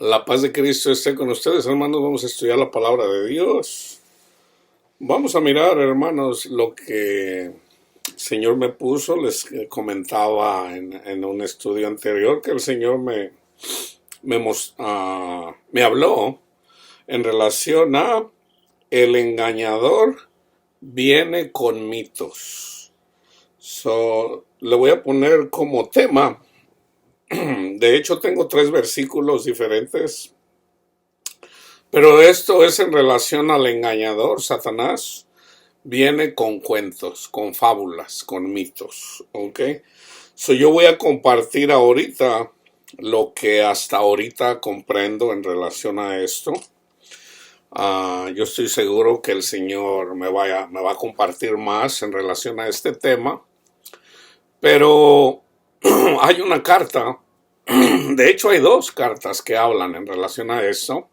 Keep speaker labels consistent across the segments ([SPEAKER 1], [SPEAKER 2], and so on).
[SPEAKER 1] La paz de Cristo esté con ustedes, hermanos. Vamos a estudiar la palabra de Dios. Vamos a mirar, hermanos, lo que el Señor me puso. Les comentaba en un estudio anterior que el Señor me habló en relación a el engañador viene con mitos. Le voy a poner como tema. De hecho, tengo 3 versículos diferentes, pero esto es en relación al engañador. Satanás viene con cuentos, con fábulas, con mitos, ¿ok? Yo voy a compartir ahorita lo que hasta ahorita comprendo en relación a esto. Yo estoy seguro que el Señor me va a compartir más en relación a este tema, pero hay una carta. De hecho, hay 2 cartas que hablan en relación a esto.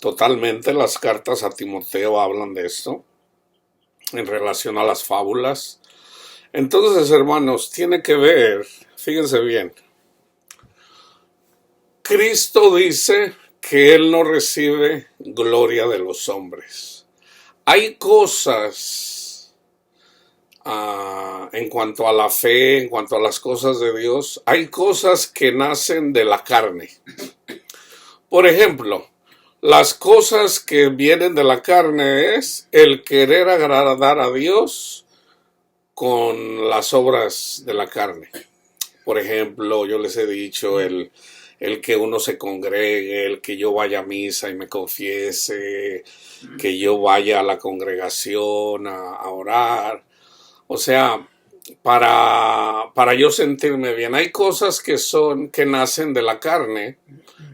[SPEAKER 1] Totalmente, las cartas a Timoteo hablan de esto, en relación a las fábulas. Entonces, hermanos, tiene que ver, fíjense bien. Cristo dice que Él no recibe gloria de los hombres. Hay cosas en cuanto a la fe, en cuanto a las cosas de Dios, hay cosas que nacen de la carne. Por ejemplo, las cosas que vienen de la carne es el querer agradar a Dios con las obras de la carne. Por ejemplo, yo les he dicho el que uno se congregue, el que yo vaya a misa y me confiese, que yo vaya a la congregación a orar. O sea, para yo sentirme bien. Hay cosas que nacen de la carne.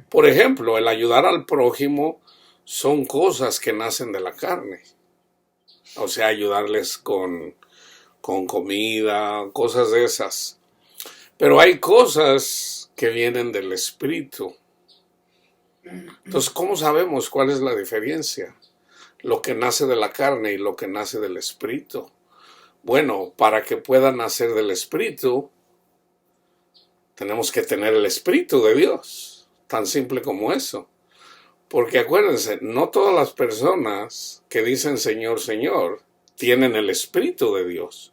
[SPEAKER 1] Por ejemplo, el ayudar al prójimo son cosas que nacen de la carne. O sea, ayudarles con comida, cosas de esas. Pero hay cosas que vienen del espíritu. Entonces, ¿cómo sabemos cuál es la diferencia? Lo que nace de la carne y lo que nace del espíritu. Bueno, para que pueda nacer del espíritu, tenemos que tener el espíritu de Dios. Tan simple como eso. Porque acuérdense, no todas las personas que dicen Señor, Señor, tienen el espíritu de Dios.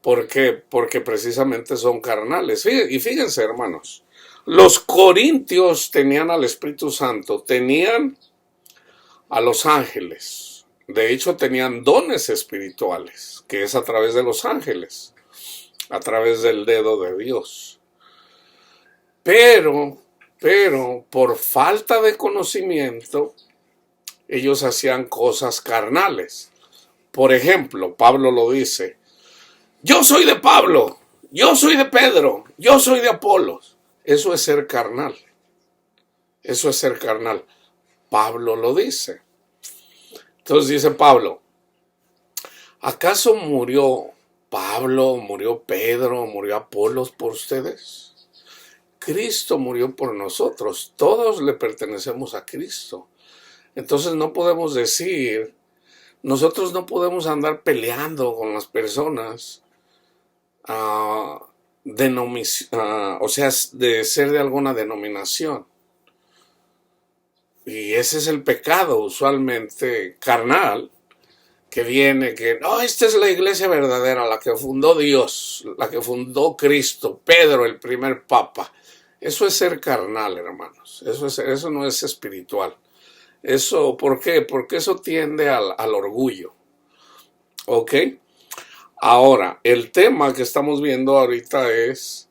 [SPEAKER 1] ¿Por qué? Porque precisamente son carnales. Y fíjense, hermanos, los corintios tenían al Espíritu Santo, tenían a los ángeles. De hecho, tenían dones espirituales, que es a través de los ángeles, a través del dedo de Dios. Pero, por falta de conocimiento, ellos hacían cosas carnales. Por ejemplo, Pablo lo dice: yo soy de Pablo, yo soy de Pedro, yo soy de Apolos. Eso es ser carnal. Eso es ser carnal. Pablo lo dice. Entonces dice Pablo: ¿acaso murió Pablo, murió Pedro, murió Apolos por ustedes? Cristo murió por nosotros. Todos le pertenecemos a Cristo. Entonces no podemos decir, nosotros no podemos andar peleando con las personas, o sea, de ser de alguna denominación. Y ese es el pecado usualmente carnal, que viene que, no, esta es la iglesia verdadera, la que fundó Dios, la que fundó Cristo, Pedro, el primer papa. Eso es ser carnal, hermanos. Eso no es espiritual. Eso, ¿por qué? Porque eso tiende al orgullo. ¿Ok? Ahora, el tema que estamos viendo ahorita es,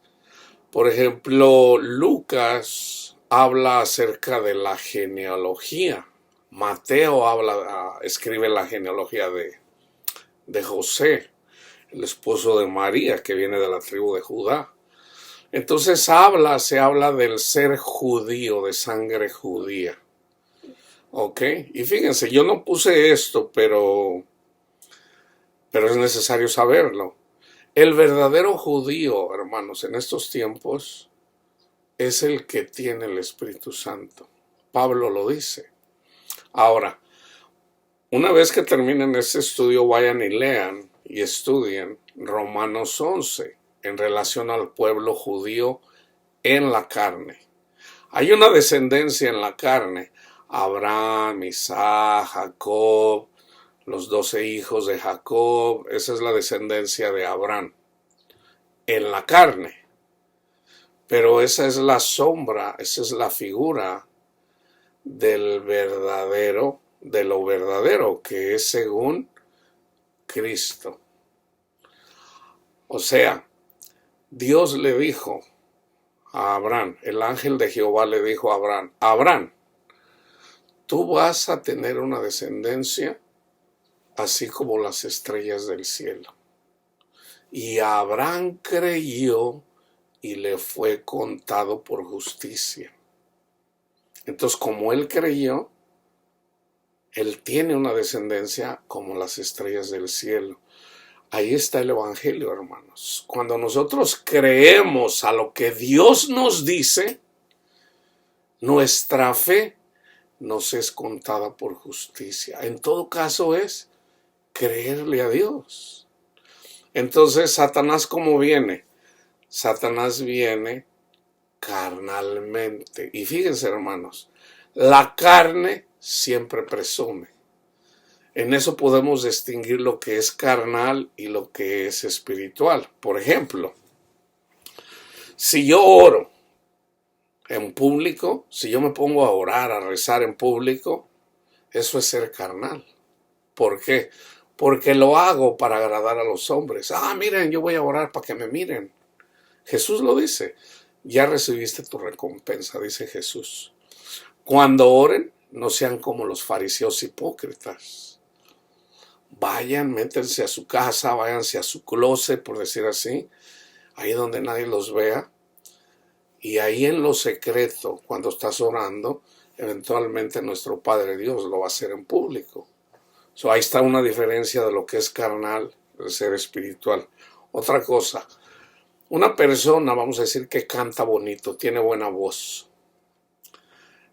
[SPEAKER 1] por ejemplo, Lucas habla acerca de la genealogía. Mateo escribe la genealogía de José, el esposo de María, que viene de la tribu de Judá. Entonces se habla del ser judío, de sangre judía. ¿Ok? Y fíjense, yo no puse esto, pero es necesario saberlo. El verdadero judío, hermanos, en estos tiempos, es el que tiene el Espíritu Santo. Pablo lo dice. Ahora, una vez que terminen este estudio, vayan y lean y estudien Romanos 11 en relación al pueblo judío en la carne. Hay una descendencia en la carne. Abraham, Isaac, Jacob, los 12 hijos de Jacob. Esa es la descendencia de Abraham en la carne. Pero esa es la sombra, esa es la figura del verdadero, de lo verdadero, que es según Cristo. O sea, Dios le dijo a Abraham, el ángel de Jehová le dijo a Abraham, Abraham, tú vas a tener una descendencia así como las estrellas del cielo. Y Abraham creyó y le fue contado por justicia. Entonces, como él creyó, él tiene una descendencia como las estrellas del cielo. Ahí está el evangelio, hermanos. Cuando nosotros creemos a lo que Dios nos dice, nuestra fe nos es contada por justicia. En todo caso es creerle a Dios. Entonces, ¿Satanás cómo viene? Satanás viene carnalmente. Y fíjense, hermanos, la carne siempre presume. En eso podemos distinguir lo que es carnal y lo que es espiritual. Por ejemplo, si yo oro en público, si yo me pongo a orar, a rezar en público, eso es ser carnal. ¿Por qué? Porque lo hago para agradar a los hombres. Miren, yo voy a orar para que me miren. Jesús lo dice. Ya recibiste tu recompensa, dice Jesús. Cuando oren, no sean como los fariseos hipócritas. Vayan, métanse a su casa, váyanse a su closet, por decir así, ahí donde nadie los vea. Y ahí en lo secreto, cuando estás orando, eventualmente nuestro Padre Dios lo va a hacer en público. Ahí está una diferencia de lo que es carnal, de ser espiritual. Otra cosa, una persona, vamos a decir que canta bonito, tiene buena voz.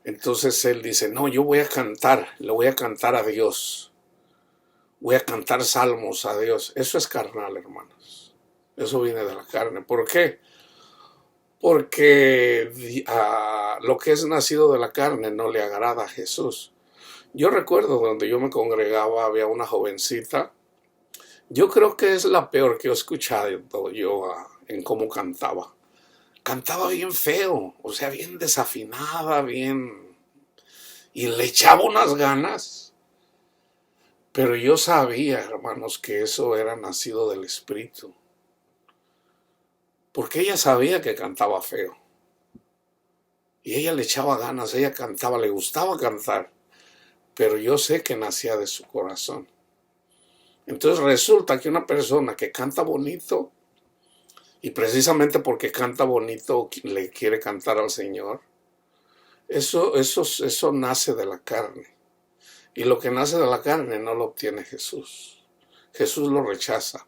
[SPEAKER 1] Entonces él dice, no, yo voy a cantar, le voy a cantar a Dios. Voy a cantar salmos a Dios. Eso es carnal, hermanos. Eso viene de la carne. ¿Por qué? Porque lo que es nacido de la carne no le agrada a Jesús. Yo recuerdo donde yo me congregaba, había una jovencita. Yo creo que es la peor que he escuchado yo en cómo cantaba. Cantaba bien feo, o sea, bien desafinada, bien... Y le echaba unas ganas. Pero yo sabía, hermanos, que eso era nacido del Espíritu. Porque ella sabía que cantaba feo. Y ella le echaba ganas, ella cantaba, le gustaba cantar. Pero yo sé que nacía de su corazón. Entonces resulta que una persona que canta bonito, y precisamente porque canta bonito le quiere cantar al Señor, eso nace de la carne. Y lo que nace de la carne no lo obtiene Jesús. Jesús lo rechaza.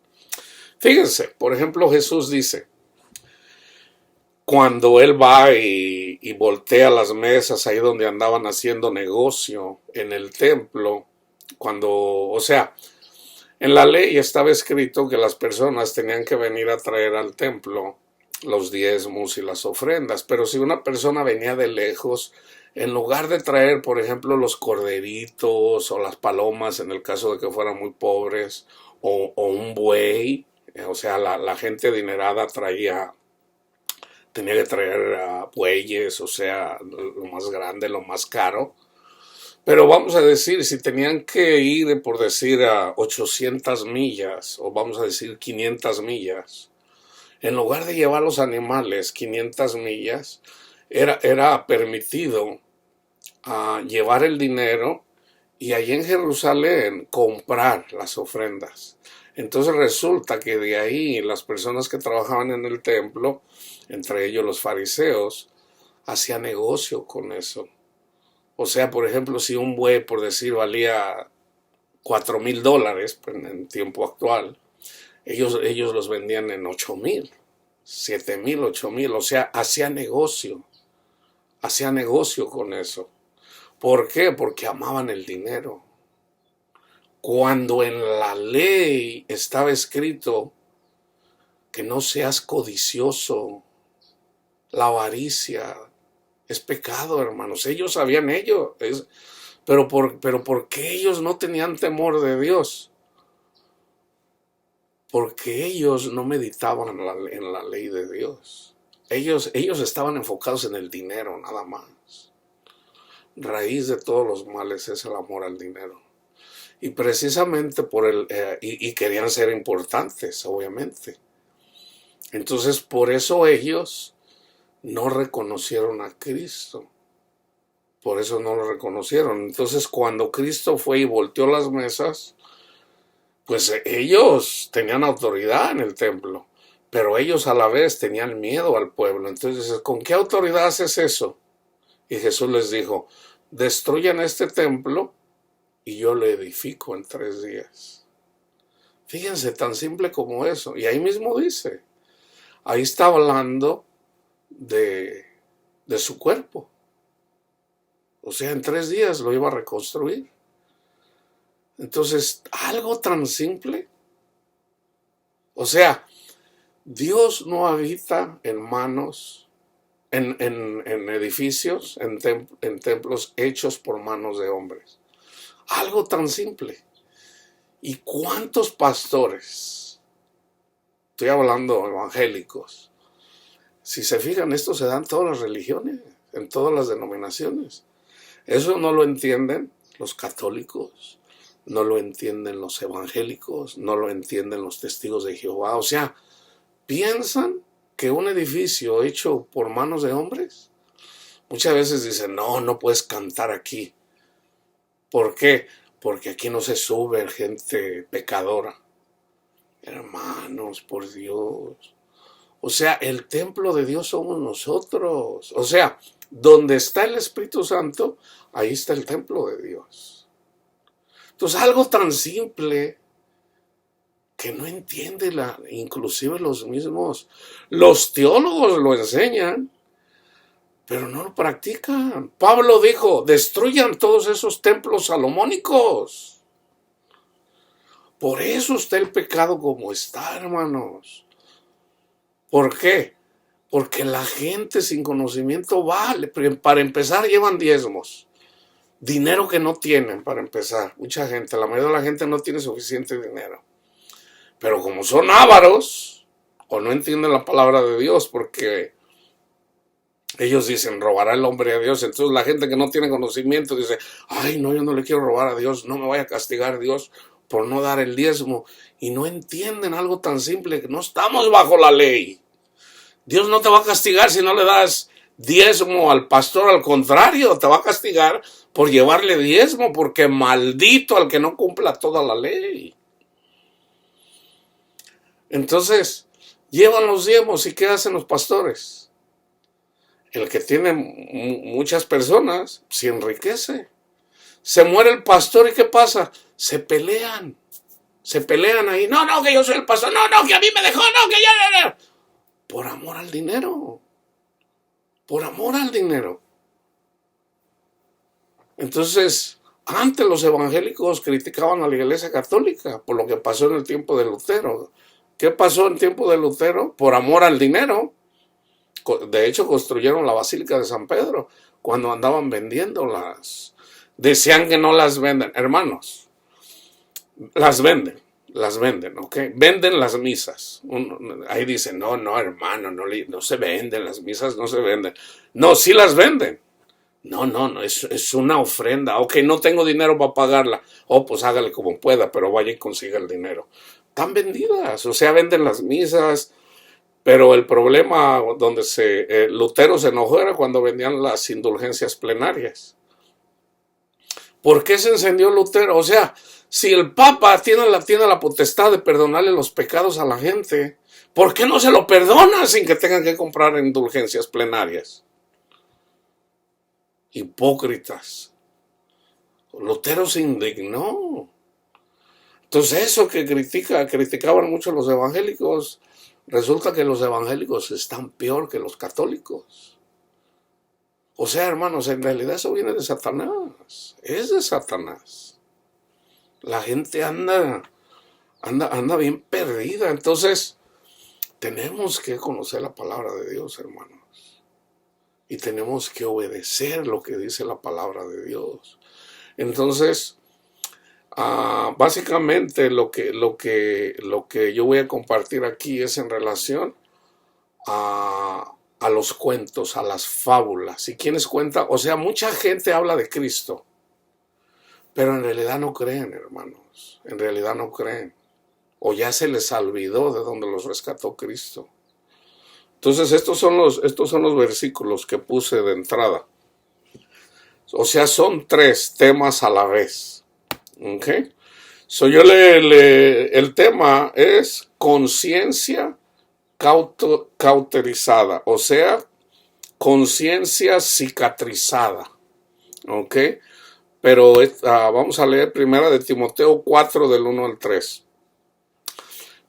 [SPEAKER 1] Fíjense, por ejemplo, Jesús dice, cuando él va y voltea las mesas ahí donde andaban haciendo negocio en el templo, en la ley estaba escrito que las personas tenían que venir a traer al templo los diezmos y las ofrendas, pero si una persona venía de lejos, en lugar de traer, por ejemplo, los corderitos o las palomas, en el caso de que fueran muy pobres, o un buey, o sea, la gente adinerada tenía que traer bueyes, o sea, lo más grande, lo más caro. Pero vamos a decir, si tenían que ir, por decir, a 800 millas, o vamos a decir 500 millas, en lugar de llevar los animales 500 millas, era permitido llevar el dinero y allí en Jerusalén comprar las ofrendas. Entonces resulta que de ahí las personas que trabajaban en el templo, entre ellos los fariseos, hacían negocio con eso. O sea, por ejemplo, si un buey, por decir, valía $4,000 en tiempo actual, ellos los vendían en 8,000, 7,000, 8,000. O sea, hacía negocio con eso. ¿Por qué? Porque amaban el dinero. Cuando en la ley estaba escrito que no seas codicioso, la avaricia Es pecado, hermanos. Ellos sabían ello. Pero ¿por qué ellos no tenían temor de Dios? Porque ellos no meditaban en la ley de Dios. Ellos estaban enfocados en el dinero, nada más. Raíz de todos los males es el amor al dinero. Y precisamente y querían ser importantes, obviamente. Entonces, por eso ellos no reconocieron a Cristo. Por eso no lo reconocieron. Entonces, cuando Cristo fue y volteó las mesas, pues ellos tenían autoridad en el templo, pero ellos a la vez tenían miedo al pueblo. Entonces, ¿con qué autoridad haces eso? Y Jesús les dijo, destruyan este templo y yo lo edifico en 3 días. Fíjense, tan simple como eso. Y ahí mismo dice, ahí está hablando de su cuerpo. O sea, en 3 días lo iba a reconstruir. Entonces, algo tan simple. O sea, Dios no habita en manos, en edificios, en templos hechos por manos de hombres. Algo tan simple. ¿Y cuántos pastores? Estoy hablando evangélicos. Si se fijan, esto se da en todas las religiones, en todas las denominaciones. Eso no lo entienden los católicos. No lo entienden los evangélicos, no lo entienden los testigos de Jehová. O sea, piensan que un edificio hecho por manos de hombres, muchas veces dicen, no puedes cantar aquí. ¿Por qué? Porque aquí no se sube gente pecadora. Hermanos, por Dios. O sea, el templo de Dios somos nosotros. O sea, donde está el Espíritu Santo, ahí está el templo de Dios. Entonces, algo tan simple que no entiende inclusive los teólogos lo enseñan, pero no lo practican. Pablo dijo, destruyan todos esos templos salomónicos. Por eso está el pecado como está, hermanos. ¿Por qué? Porque la gente sin conocimiento para empezar llevan diezmos. Dinero que no tienen para empezar. Mucha gente, la mayoría de la gente no tiene suficiente dinero. Pero como son ávaros, o no entienden la palabra de Dios, porque ellos dicen, robará el hombre a Dios. Entonces la gente que no tiene conocimiento dice, ay, no, yo no le quiero robar a Dios, no me vaya a castigar Dios por no dar el diezmo. Y no entienden algo tan simple, que no estamos bajo la ley. Dios no te va a castigar si no le das diezmo al pastor, al contrario, te va a castigar por llevarle diezmo, porque maldito al que no cumpla toda la ley. Entonces, llevan los diezmos y ¿qué hacen los pastores? El que tiene muchas personas se enriquece. Se muere el pastor y ¿qué pasa? Se pelean ahí. No, que yo soy el pastor. No, que a mí me dejó. No, que ya. Por amor al dinero. Por amor al dinero. Entonces, antes los evangélicos criticaban a la Iglesia Católica por lo que pasó en el tiempo de Lutero. ¿Qué pasó en el tiempo de Lutero? Por amor al dinero. De hecho, construyeron la Basílica de San Pedro cuando andaban vendiéndolas. Decían que no las venden. Hermanos, las venden, ¿ok? Venden las misas. Ahí dicen, no, hermano, no se venden, las misas no se venden. No, sí las venden. No, es una ofrenda. Ok, no tengo dinero para pagarla. Pues hágale como pueda, pero vaya y consiga el dinero. Están vendidas, o sea, venden las misas. Pero el problema donde Lutero se enojó era cuando vendían las indulgencias plenarias. ¿Por qué se encendió Lutero? O sea, si el Papa tiene la potestad de perdonarle los pecados a la gente, ¿por qué no se lo perdona sin que tengan que comprar indulgencias plenarias? Hipócritas. Lutero se indignó. Entonces eso que criticaban mucho los evangélicos, resulta que los evangélicos están peor que los católicos. O sea, hermanos, en realidad eso viene de Satanás. Es de Satanás. La gente anda bien perdida. Entonces, tenemos que conocer la palabra de Dios, hermanos. y tenemos que obedecer lo que dice la palabra de Dios. Entonces, básicamente lo que yo voy a compartir aquí es en relación a los cuentos, a las fábulas. ¿Y quiénes cuentan? O sea, mucha gente habla de Cristo, pero en realidad no creen, hermanos. En realidad no creen. O ya se les olvidó de dónde los rescató Cristo. Entonces, estos son los versículos que puse de entrada. O sea, son 3 temas a la vez. ¿Ok? El tema es conciencia cauterizada, o sea, conciencia cicatrizada. ¿Ok? Pero vamos a leer primero de Timoteo 4 del 1 al 3.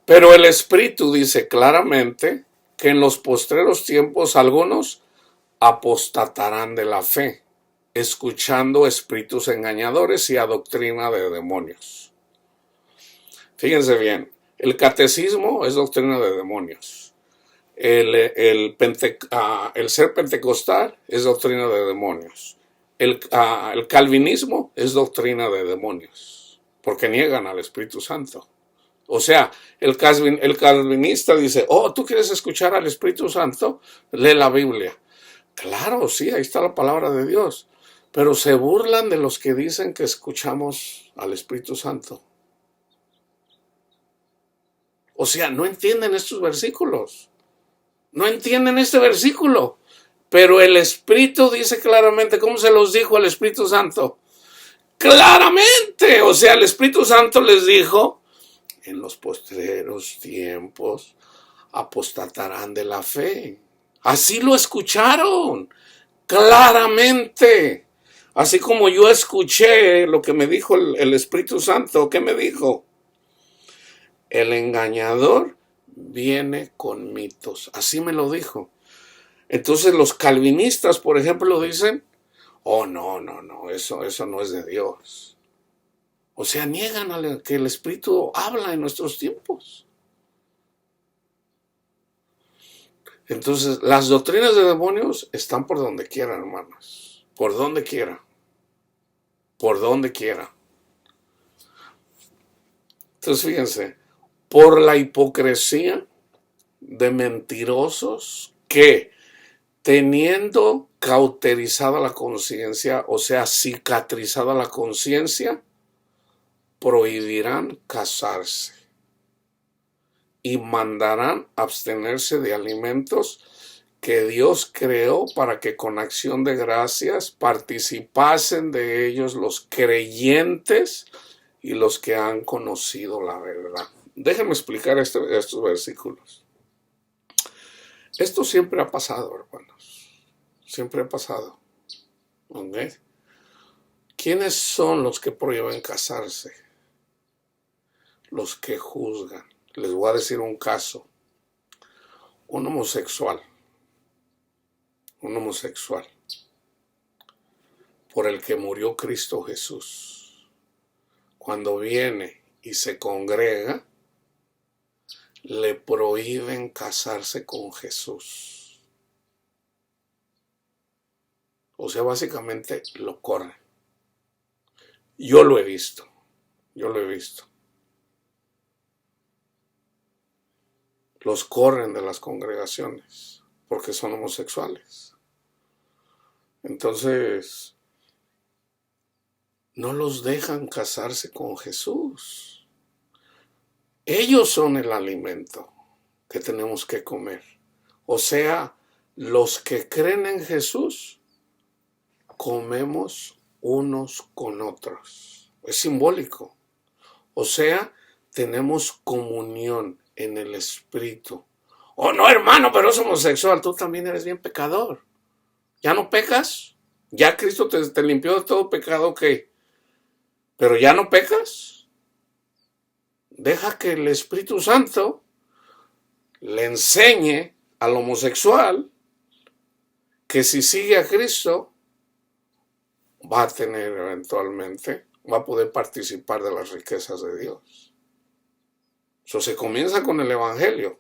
[SPEAKER 1] Pero el Espíritu dice claramente que en los postreros tiempos algunos apostatarán de la fe, escuchando espíritus engañadores y a doctrina de demonios. Fíjense bien, el catecismo es doctrina de demonios. El ser pentecostal es doctrina de demonios. El calvinismo es doctrina de demonios, porque niegan al Espíritu Santo. O sea, el calvinista dice, ¿tú quieres escuchar al Espíritu Santo? Lee la Biblia. Claro, sí, ahí está la palabra de Dios. Pero se burlan de los que dicen que escuchamos al Espíritu Santo. O sea, no entienden estos versículos. No entienden este versículo. Pero el Espíritu dice claramente, ¿cómo se los dijo al Espíritu Santo? Claramente. O sea, el Espíritu Santo les dijo, en los postreros tiempos apostatarán de la fe. Así lo escucharon, claramente. Así como yo escuché lo que me dijo el Espíritu Santo. ¿Qué me dijo? El engañador viene con mitos. Así me lo dijo. Entonces los calvinistas, por ejemplo, dicen, no, eso no es de Dios. O sea, niegan que el Espíritu habla en nuestros tiempos. Entonces, las doctrinas de demonios están por donde quiera, hermanos. Por donde quiera. Por donde quiera. Entonces, fíjense, por la hipocresía de mentirosos que, teniendo cauterizada la conciencia, o sea, cicatrizada la conciencia, prohibirán casarse y mandarán abstenerse de alimentos que Dios creó para que con acción de gracias participasen de ellos los creyentes y los que han conocido la verdad. Déjenme explicar estos versículos. Esto siempre ha pasado, hermanos. Siempre ha pasado. ¿Ok? ¿Quiénes son los que prohíben casarse? Los que juzgan. Les voy a decir un caso. Un homosexual por el que murió Cristo Jesús. Cuando viene y se congrega, le prohíben casarse con Jesús. O sea, básicamente lo corren. Yo lo he visto. Los corren de las congregaciones porque son homosexuales. Entonces, no los dejan casarse con Jesús. Ellos son el alimento que tenemos que comer. O sea, los que creen en Jesús, comemos unos con otros. Es simbólico. O sea, tenemos comunión en el Espíritu. Oh, no, hermano, pero es homosexual. Tú también eres bien pecador. ¿Ya no pecas? ¿Ya Cristo te limpió de todo pecado? Ok. ¿Pero ya no pecas? Deja que el Espíritu Santo le enseñe al homosexual que si sigue a Cristo va a tener eventualmente, va a poder participar de las riquezas de Dios. Eso se comienza con el Evangelio.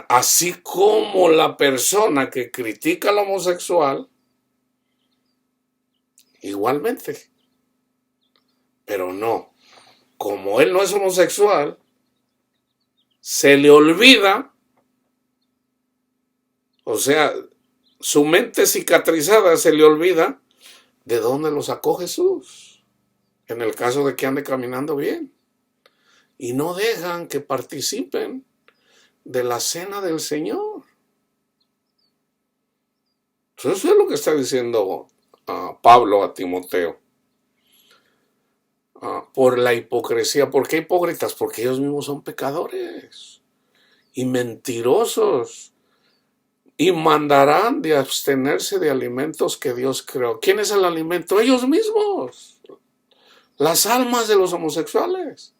[SPEAKER 1] Así como la persona que critica al homosexual, igualmente. Pero no, como él no es homosexual, se le olvida, o sea, su mente cicatrizada se le olvida de dónde lo sacó Jesús, en el caso de que ande caminando bien. Y no dejan que participen de la cena del Señor. Eso es lo que está diciendo Pablo a Timoteo. Por la hipocresía. ¿Por qué hipócritas? Porque ellos mismos son pecadores y mentirosos. Y mandarán de abstenerse de alimentos que Dios creó. ¿Quién es el alimento? Ellos mismos. Las almas de los homosexuales.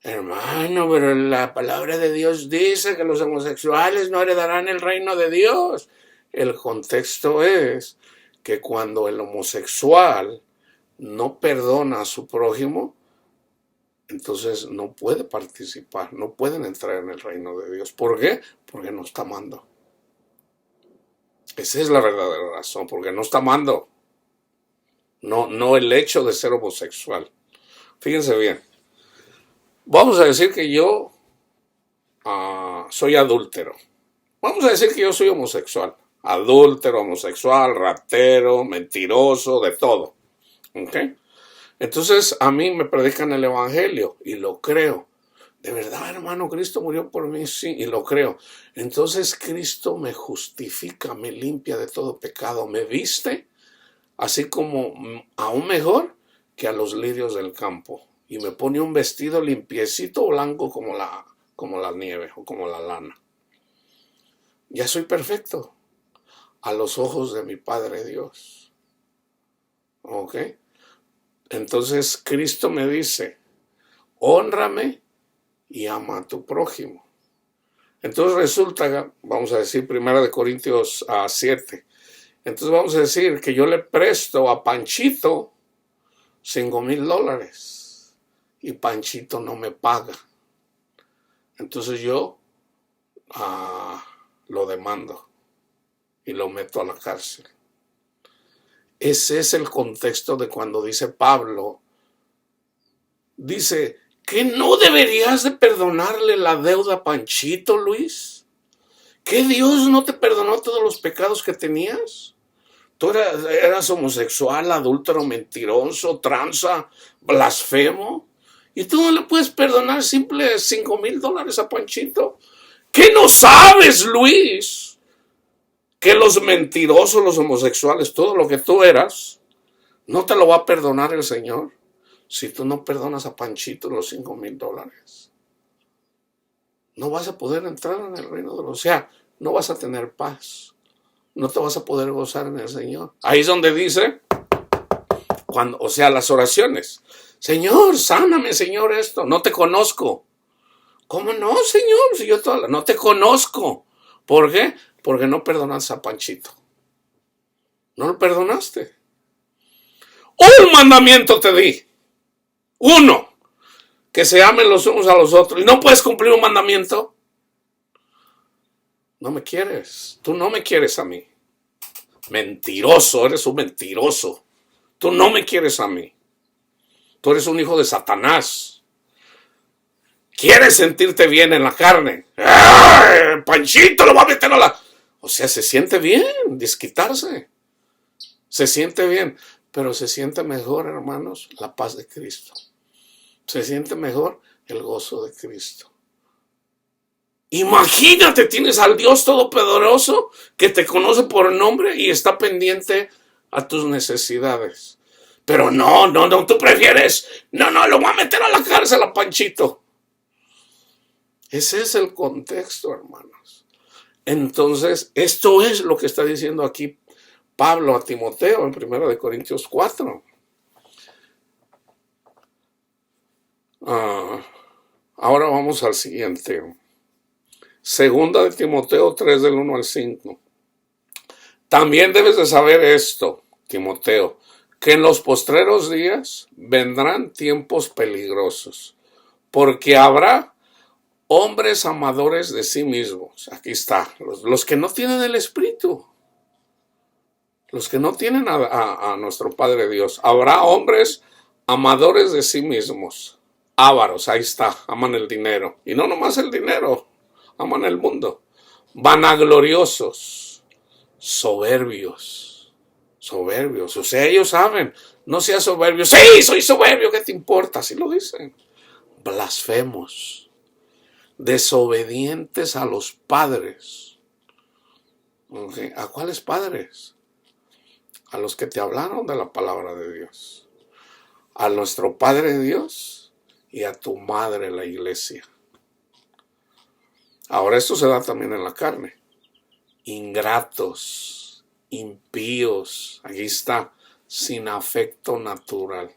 [SPEAKER 1] Hermano, pero la palabra de Dios dice que los homosexuales no heredarán el reino de Dios. El contexto es que cuando el homosexual no perdona a su prójimo, entonces no puede participar, no pueden entrar en el reino de Dios. ¿Por qué? Porque no está amando. Esa es la verdadera razón, porque no está amando. No el hecho de ser homosexual. Fíjense bien. Vamos a decir que yo soy adúltero. Vamos a decir que yo soy homosexual. Adúltero, homosexual, ratero, mentiroso, de todo. ¿Ok? Entonces a mí me predican el evangelio y lo creo. De verdad, hermano, Cristo murió por mí, sí, y lo creo. Entonces Cristo me justifica, me limpia de todo pecado, me viste, así como aún mejor que a los lirios del campo. Y me pone un vestido limpiecito, blanco como la nieve o como la lana. Ya soy perfecto a los ojos de mi Padre Dios. ¿Ok? Entonces Cristo me dice, hónrame y ama a tu prójimo. Entonces resulta, vamos a decir, 1 Corintios 7. Entonces vamos a decir que yo le presto a Panchito $5,000 y Panchito no me paga. Entonces yo lo demando y lo meto a la cárcel. Ese es el contexto de cuando dice Pablo, dice, ¿que no deberías de perdonarle la deuda a Panchito, Luis? ¿Que Dios no te perdonó todos los pecados que tenías? Tú eras homosexual, adúltero, mentiroso, tranza, blasfemo. ¿Y tú no le puedes perdonar simples $5,000 a Panchito? ¿Qué no sabes, Luis? Que los mentirosos, los homosexuales, todo lo que tú eras, no te lo va a perdonar el Señor si tú no perdonas a Panchito los $5,000. No vas a poder entrar en el reino de los... O sea, no vas a tener paz. No te vas a poder gozar en el Señor. Ahí es donde dice, o sea, las oraciones. Señor, sáname, Señor, esto. No te conozco. ¿Cómo no, Señor? Si yo no te conozco. ¿Por qué? Porque no perdonaste a Panchito. No lo perdonaste. Un mandamiento te di. Uno. Que se amen los unos a los otros. ¿Y no puedes cumplir un mandamiento? No me quieres. Tú no me quieres a mí. Mentiroso. Eres un mentiroso. Tú no me quieres a mí. Tú eres un hijo de Satanás. ¿Quieres sentirte bien en la carne? ¡Ay, Panchito lo va a meter a la... O sea, se siente bien desquitarse. Se siente bien. Pero se siente mejor, hermanos, la paz de Cristo. Se siente mejor el gozo de Cristo. Imagínate, tienes al Dios Todopoderoso que te conoce por nombre y está pendiente a tus necesidades. Pero no, tú prefieres, no, lo voy a meter a la cárcel a Panchito. Ese es el contexto, hermanos. Entonces, esto es lo que está diciendo aquí Pablo a Timoteo en 1 Corintios 4. Ahora vamos al siguiente. Segunda de Timoteo 3 del 1 al 5. También debes de saber esto, Timoteo, que en los postreros días vendrán tiempos peligrosos, porque habrá Hombres amadores de sí mismos. Aquí está. Los que no tienen el Espíritu. Los que no tienen a nuestro Padre Dios. Habrá hombres amadores de sí mismos. Ávaros, ahí está. Aman el dinero. Y no nomás el dinero. Aman el mundo. Vanagloriosos. Soberbios. Soberbios. O sea, ellos saben. No seas soberbio. Sí, soy soberbio. ¿Qué te importa? Así lo dicen. Blasfemos. Desobedientes a los padres. ¿Okay? ¿A cuáles padres? A los que te hablaron de la palabra de Dios. A nuestro Padre Dios y a tu madre la iglesia. Ahora esto se da también en la carne. Ingratos, impíos, aquí está, sin afecto natural.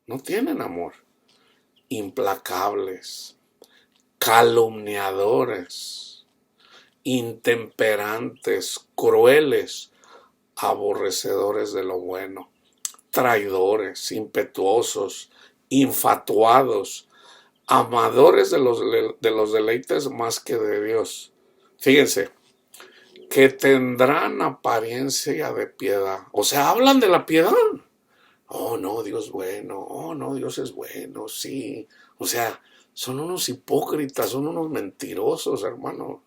[SPEAKER 1] No tienen amor. Implacables, calumniadores, intemperantes, crueles, aborrecedores de lo bueno, traidores, impetuosos, infatuados, amadores de los deleites más que de Dios. Fíjense, que tendrán apariencia de piedad. O sea, hablan de la piedad. Oh, no, Dios es bueno. Oh, no, Dios es bueno, sí. O sea, son unos hipócritas, son unos mentirosos, hermanos.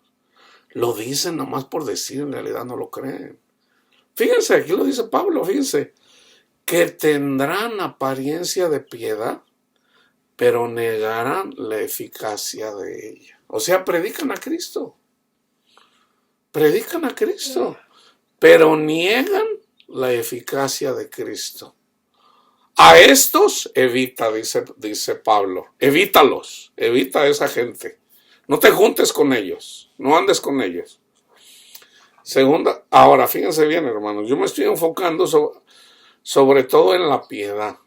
[SPEAKER 1] Lo dicen nomás por decir, en realidad no lo creen. Fíjense, aquí lo dice Pablo, fíjense. Que tendrán apariencia de piedad, pero negarán la eficacia de ella. O sea, predican a Cristo. Predican a Cristo, pero niegan la eficacia de Cristo. A estos evita, dice Pablo. Evítalos, evita a esa gente. No te juntes con ellos, no andes con ellos. Segunda, ahora fíjense bien, hermanos, yo me estoy enfocando sobre todo en la piedad.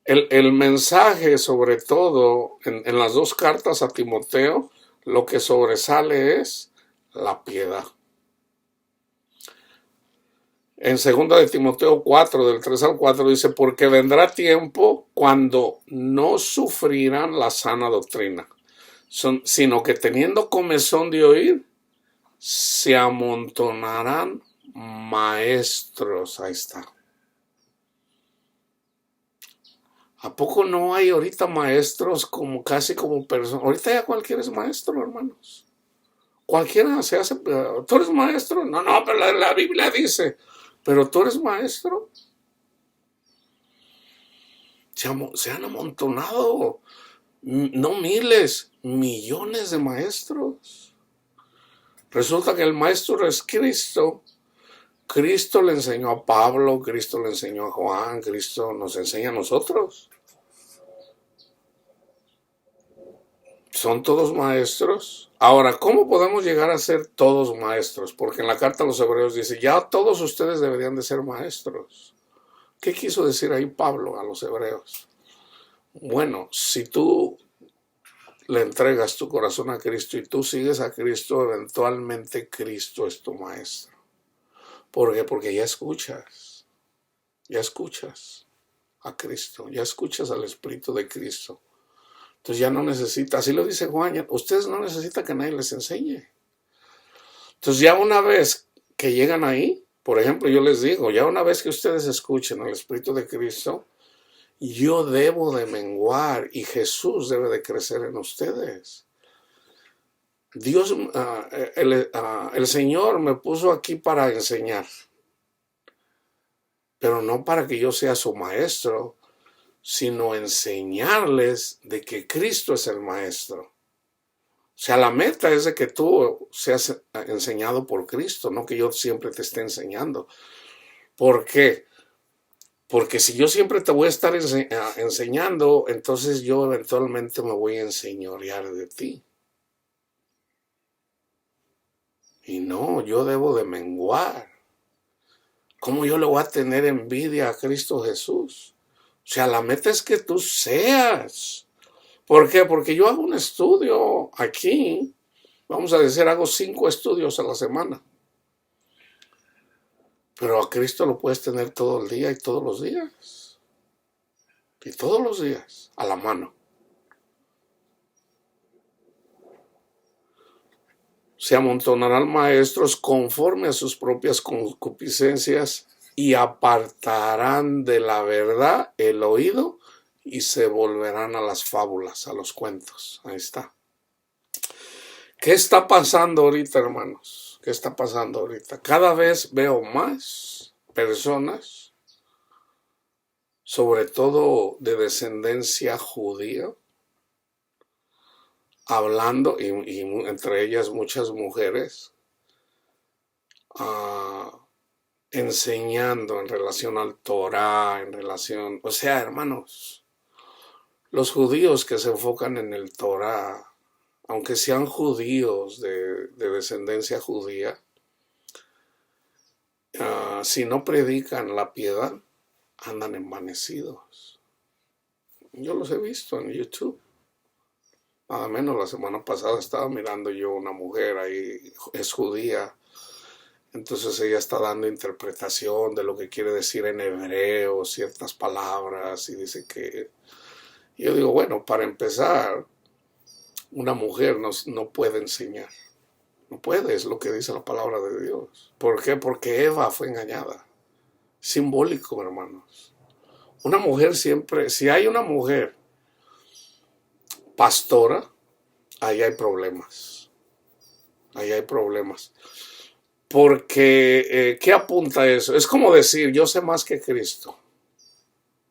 [SPEAKER 1] El mensaje, sobre todo, en las dos cartas a Timoteo, lo que sobresale es la piedad. En 2 de Timoteo 4, del 3 al 4, dice, porque vendrá tiempo cuando no sufrirán la sana doctrina, sino que teniendo comezón de oír, se amontonarán maestros. Ahí está. ¿A poco no hay ahorita maestros casi como personas? Ahorita ya cualquiera es maestro, hermanos. Cualquiera se hace. ¿Tú eres maestro? No, pero la Biblia dice. ¿Pero tú eres maestro? Se han amontonado, no miles, millones de maestros. Resulta que el maestro es Cristo. Cristo le enseñó a Pablo, Cristo le enseñó a Juan, Cristo nos enseña a nosotros. ¿Son todos maestros? Ahora, ¿cómo podemos llegar a ser todos maestros? Porque en la carta a los Hebreos dice, ya todos ustedes deberían de ser maestros. ¿Qué quiso decir ahí Pablo a los Hebreos? Bueno, si tú le entregas tu corazón a Cristo y tú sigues a Cristo, eventualmente Cristo es tu maestro. ¿Por qué? Porque ya escuchas a Cristo, ya escuchas al Espíritu de Cristo. Entonces ya no necesita, así lo dice Juan, ustedes no necesitan que nadie les enseñe. Entonces ya una vez que llegan ahí, por ejemplo, yo les digo, ya una vez que ustedes escuchen al Espíritu de Cristo, yo debo de menguar y Jesús debe de crecer en ustedes. Dios, el Señor me puso aquí para enseñar, pero no para que yo sea su maestro, sino enseñarles de que Cristo es el maestro. O sea, la meta es de que tú seas enseñado por Cristo, no que yo siempre te esté enseñando. ¿Por qué? Porque si yo siempre te voy a estar enseñando, entonces yo eventualmente me voy a enseñorear de ti. Y no, yo debo de menguar. ¿Cómo yo le voy a tener envidia a Cristo Jesús? O sea, la meta es que tú seas. ¿Por qué? Porque yo hago un estudio aquí, vamos a decir, hago 5 estudios a la semana. Pero a Cristo lo puedes tener todo el día y todos los días. Y todos los días, a la mano. se amontonarán maestros conforme a sus propias concupiscencias y apartarán de la verdad el oído y se volverán a las fábulas, a los cuentos. Ahí está. ¿Qué está pasando ahorita, hermanos? ¿Qué está pasando ahorita? Cada vez veo más personas, sobre todo de descendencia judía, hablando, y entre ellas muchas mujeres, enseñando en relación al Torah, en relación, o sea, hermanos, los judíos que se enfocan en el Torah, aunque sean judíos de descendencia judía, si no predican la piedad, andan envanecidos. Yo los he visto en YouTube. Nada menos la semana pasada estaba mirando yo una mujer ahí, es judía, entonces ella está dando interpretación de lo que quiere decir en hebreo, ciertas palabras, y dice que, yo digo, bueno, para empezar, una mujer no puede enseñar, no puede, es lo que dice la palabra de Dios. ¿Por qué? Porque Eva fue engañada. Simbólico, hermanos. Una mujer siempre, si hay una mujer pastora, ahí hay problemas. Ahí hay problemas. Porque, ¿qué apunta eso? Es como decir, yo sé más que Cristo.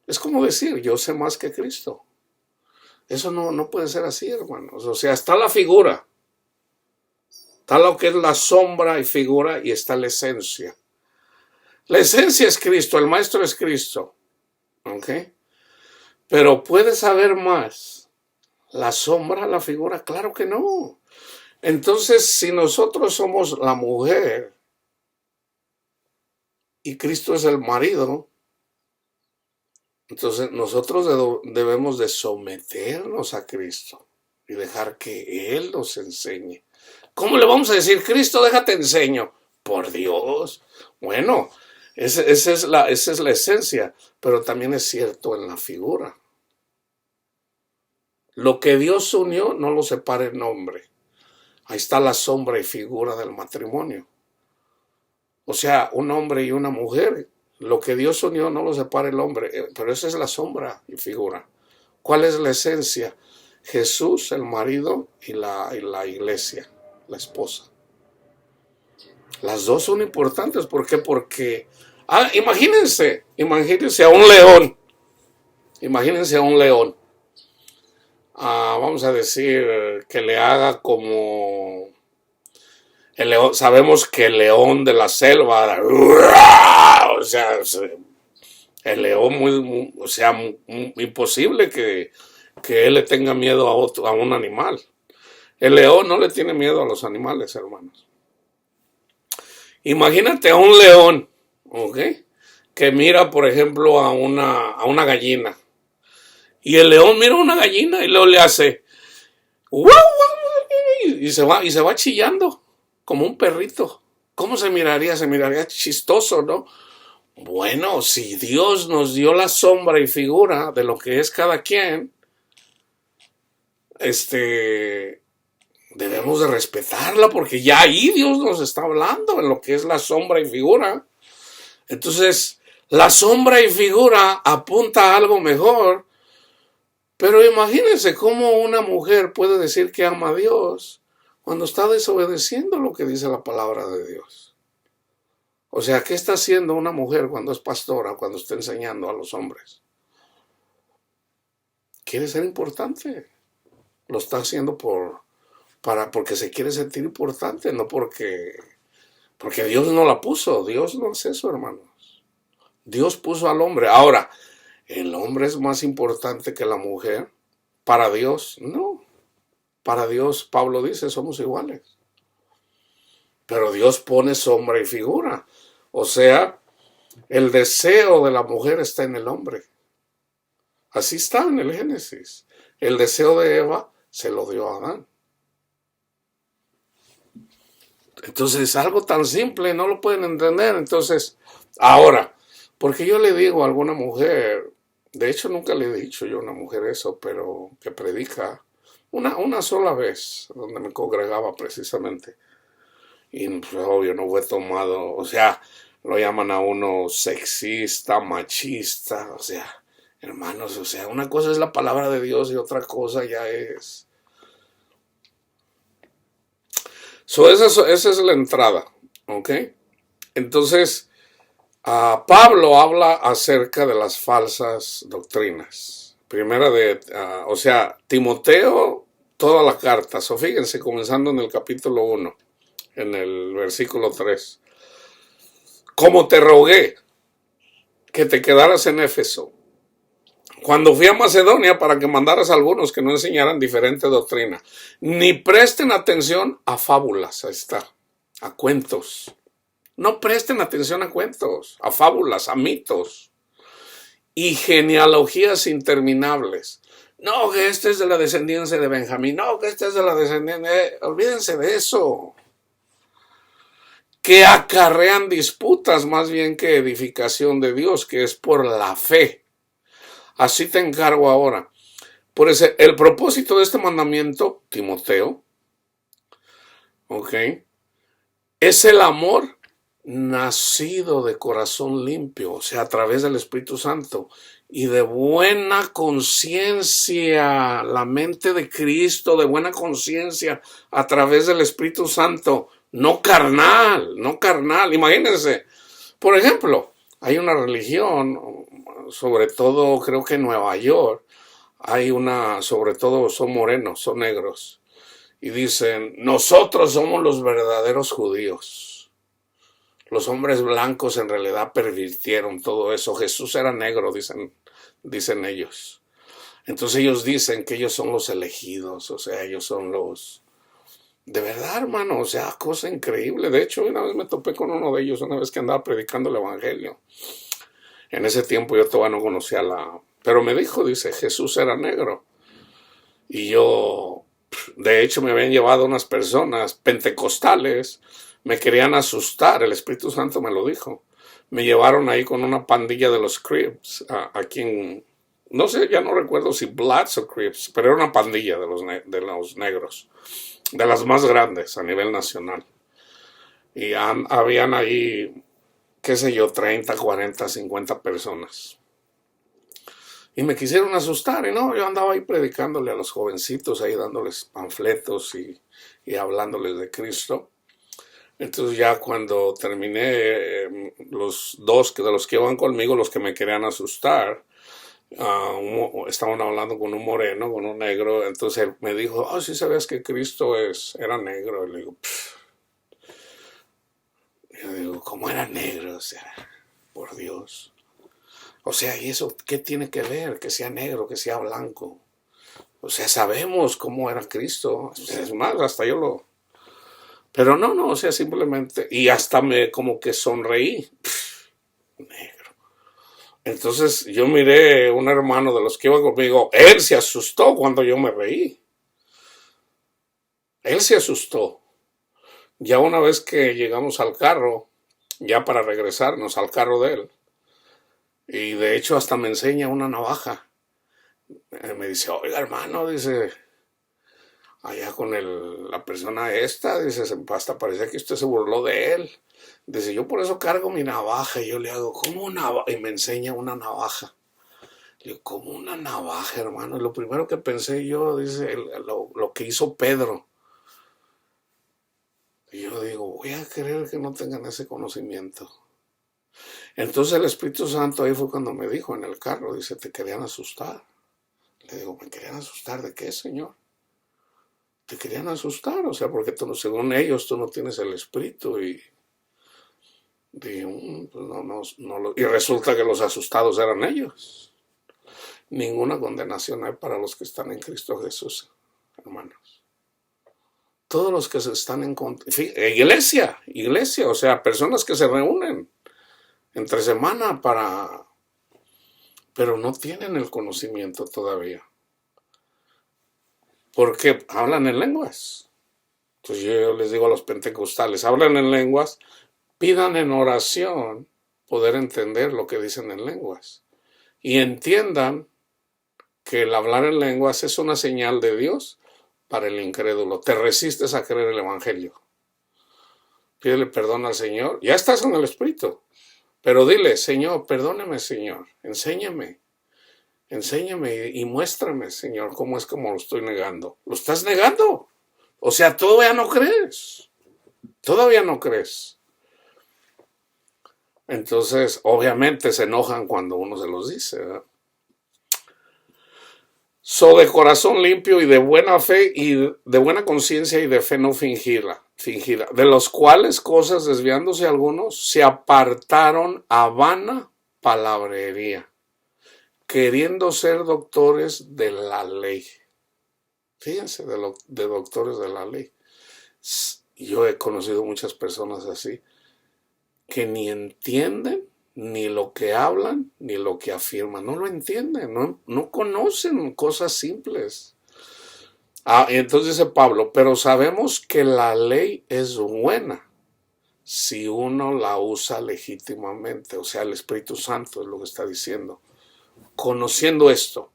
[SPEAKER 1] Es como decir, yo sé más que Cristo. Eso no puede ser así, hermanos. O sea, está la figura. Está lo que es la sombra y figura y está la esencia. La esencia es Cristo, el maestro es Cristo. ¿Ok? Pero ¿puedes saber más? ¿La sombra, la figura? Claro que no. Entonces, si nosotros somos la mujer y Cristo es el marido, entonces nosotros debemos de someternos a Cristo y dejar que Él nos enseñe. ¿Cómo le vamos a decir, Cristo, déjate enseño? Por Dios. Bueno, esa es la esencia, pero también es cierto en la figura. Lo que Dios unió no lo separa el hombre. Ahí está la sombra y figura del matrimonio. O sea, un hombre y una mujer, lo que Dios unió no lo separa el hombre, pero esa es la sombra y figura. ¿Cuál es la esencia? Jesús, el marido, y la iglesia, la esposa. Las dos son importantes. ¿Por qué? Porque, imagínense a un león. Imagínense a un león. Vamos a decir que le haga como el león. Sabemos que el león de la selva, o sea, el león o sea, imposible que él le tenga miedo a un animal. El león no le tiene miedo a los animales, hermanos. Imagínate a un león, ¿ok? Que mira, por ejemplo, a una gallina. Y el león mira a una gallina y luego le hace ¡wow! Y se va chillando como un perrito. ¿Cómo se miraría? Se miraría chistoso, ¿no? Bueno, si Dios nos dio la sombra y figura de lo que es cada quien, debemos de respetarla porque ya ahí Dios nos está hablando en lo que es la sombra y figura. Entonces, la sombra y figura apunta a algo mejor. Pero imagínense cómo una mujer puede decir que ama a Dios cuando está desobedeciendo lo que dice la palabra de Dios. O sea, ¿qué está haciendo una mujer cuando es pastora, cuando está enseñando a los hombres? Quiere ser importante. Lo está haciendo porque se quiere sentir importante, no porque Dios no la puso. Dios no es eso, hermanos. Dios puso al hombre. Ahora, ¿el hombre es más importante que la mujer? Para Dios, no. Para Dios, Pablo dice, somos iguales. Pero Dios pone sombra y figura. O sea, el deseo de la mujer está en el hombre. Así está en el Génesis. El deseo de Eva se lo dio a Adán. Entonces, algo tan simple, no lo pueden entender. Entonces, ahora, porque yo le digo a alguna mujer, de hecho nunca le he dicho yo a una mujer eso, pero que predica una sola vez, donde me congregaba precisamente. Y pues, obvio, no fue tomado, o sea, lo llaman a uno sexista, machista, o sea, hermanos, o sea, una cosa es la palabra de Dios y otra cosa ya es. Esa es la entrada, ¿ok? Entonces, Pablo habla acerca de las falsas doctrinas. Primera o sea, Timoteo, toda la carta. So, fíjense, comenzando en el capítulo 1, en el versículo 3. Como te rogué que te quedaras en Éfeso, cuando fui a Macedonia para que mandaras a algunos que no enseñaran diferente doctrina, ni presten atención a fábulas, ahí está, a cuentos. No presten atención a cuentos, a fábulas, a mitos y genealogías interminables. No, que este es de la descendencia de Benjamín. No, que este es de la descendencia Olvídense de eso. Que acarrean disputas más bien que edificación de Dios, que es por la fe. Así te encargo ahora. Por ese, el propósito de este mandamiento, Timoteo, ¿ok? Es el amor nacido de corazón limpio, o sea, a través del Espíritu Santo, y de buena conciencia, la mente de Cristo, de buena conciencia, a través del Espíritu Santo, no carnal, no carnal. Imagínense, por ejemplo, hay una religión, sobre todo creo que en Nueva York, hay una, sobre todo son morenos, son negros, y dicen, nosotros somos los verdaderos judíos. Los hombres blancos en realidad pervirtieron todo eso. Jesús era negro, dicen ellos. Entonces ellos dicen que ellos son los elegidos, o sea, ellos son los... De verdad, hermano, o sea, cosa increíble. De hecho, una vez me topé con uno de ellos, una vez que andaba predicando el evangelio. En ese tiempo yo todavía no conocía Pero me dijo, dice, Jesús era negro. Y yo, de hecho, me habían llevado unas personas pentecostales, me querían asustar, el Espíritu Santo me lo dijo. Me llevaron ahí con una pandilla de los Crips, aquí en, no sé, ya no recuerdo si Bloods o Crips, pero era una pandilla de los negros, de las más grandes a nivel nacional. Y habían ahí, qué sé yo, 30, 40, 50 personas. Y me quisieron asustar, y no, yo andaba ahí predicándole a los jovencitos, ahí dándoles panfletos y hablándoles de Cristo. Entonces ya cuando terminé, los dos de los que iban conmigo, los que me querían asustar, estaban hablando con un moreno, con un negro. Entonces él me dijo, oh, sí sabías que Cristo era negro. Y le digo, pff. Yo digo, ¿cómo era negro? O sea, por Dios. O sea, ¿y eso qué tiene que ver? Que sea negro, que sea blanco. O sea, sabemos cómo era Cristo. Es más, hasta yo lo... Pero no, o sea, simplemente... Y hasta me como que sonreí. Pff, negro. Entonces yo miré un hermano de los que iba conmigo. Él se asustó cuando yo me reí. Él se asustó. Ya una vez que llegamos al carro, ya para regresarnos al carro de él, y de hecho hasta me enseña una navaja. Me dice, oiga hermano, dice, allá con la persona esta, dice, hasta parecía que usted se burló de él. Dice, yo por eso cargo mi navaja. Y yo le hago, ¿cómo una navaja? Y me enseña una navaja. Le digo, ¿cómo una navaja, hermano? Y lo primero que pensé yo, dice, lo que hizo Pedro. Y yo digo, voy a creer que no tengan ese conocimiento. Entonces el Espíritu Santo ahí fue cuando me dijo en el carro, dice, te querían asustar. Le digo, ¿me querían asustar de qué, Señor? Te querían asustar, o sea, porque según ellos tú no tienes el Espíritu. Y digo, pues no, y resulta que los asustados eran ellos. Ninguna condenación hay para los que están en Cristo Jesús, hermanos. Todos los que están en iglesia, o sea, personas que se reúnen entre semana pero no tienen el conocimiento todavía. Porque hablan en lenguas. Entonces yo les digo a los pentecostales, hablan en lenguas, pidan en oración poder entender lo que dicen en lenguas. Y entiendan que el hablar en lenguas es una señal de Dios para el incrédulo. Te resistes a creer el evangelio. Pídele perdón al Señor. Ya estás en el Espíritu. Pero dile, Señor, perdóneme, Señor. Enséñame y muéstrame, Señor, cómo es como lo estoy negando. ¿Lo estás negando? O sea, todavía no crees. Todavía no crees. Entonces, obviamente se enojan cuando uno se los dice, ¿verdad? De corazón limpio y de buena fe y de buena conciencia y de fe no fingida, de los cuales cosas desviándose algunos se apartaron a vana palabrería, queriendo ser doctores de la ley. Fíjense, de doctores de la ley. Yo he conocido muchas personas así, que ni entienden ni lo que hablan, ni lo que afirman. No lo entienden, no conocen cosas simples. Entonces dice Pablo, pero sabemos que la ley es buena si uno la usa legítimamente. O sea, el Espíritu Santo es lo que está diciendo. Conociendo esto.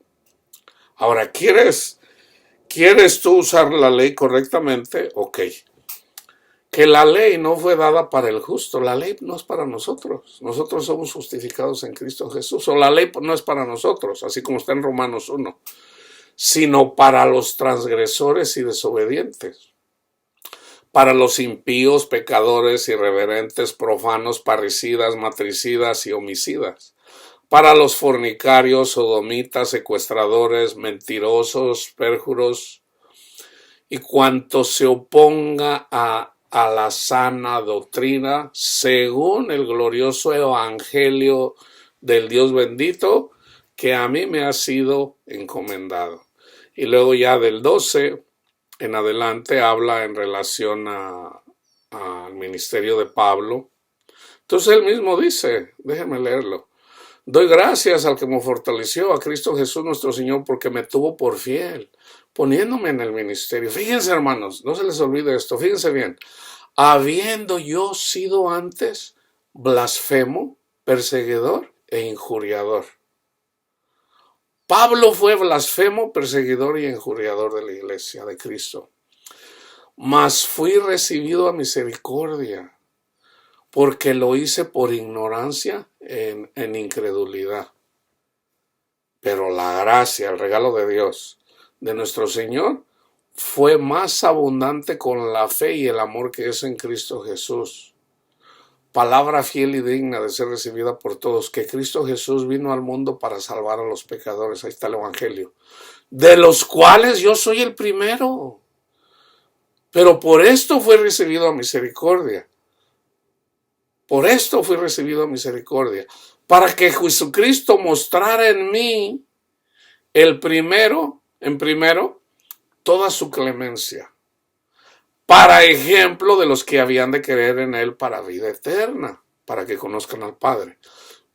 [SPEAKER 1] Ahora, ¿quieres tú usar la ley correctamente? Ok. Que la ley no fue dada para el justo, la ley no es para nosotros. Nosotros somos justificados en Cristo Jesús, o la ley no es para nosotros, así como está en Romanos 1, sino para los transgresores y desobedientes, para los impíos, pecadores, irreverentes, profanos, parricidas, matricidas y homicidas, para los fornicarios, sodomitas, secuestradores, mentirosos, pérjuros, y cuanto se oponga a la sana doctrina, según el glorioso evangelio del Dios bendito, que a mí me ha sido encomendado. Y luego ya del 12 en adelante habla en relación al ministerio de Pablo. Entonces él mismo dice, déjenme leerlo. Doy gracias al que me fortaleció, a Cristo Jesús nuestro Señor, porque me tuvo por fiel, poniéndome en el ministerio. Fíjense, hermanos, no se les olvide esto, fíjense bien. Habiendo yo sido antes blasfemo, perseguidor e injuriador. Pablo fue blasfemo, perseguidor y injuriador de la iglesia de Cristo. Mas fui recibido a misericordia, porque lo hice por ignorancia en incredulidad. Pero la gracia, el regalo de Dios, de nuestro Señor, fue más abundante con la fe y el amor que es en Cristo Jesús. Palabra fiel y digna de ser recibida por todos, que Cristo Jesús vino al mundo para salvar a los pecadores. Ahí está el Evangelio. De los cuales yo soy el primero. Pero por esto fue recibido a misericordia. Por esto fui recibido a misericordia. Para que Jesucristo mostrara en mí en primero, toda su clemencia, para ejemplo de los que habían de creer en él para vida eterna, para que conozcan al Padre.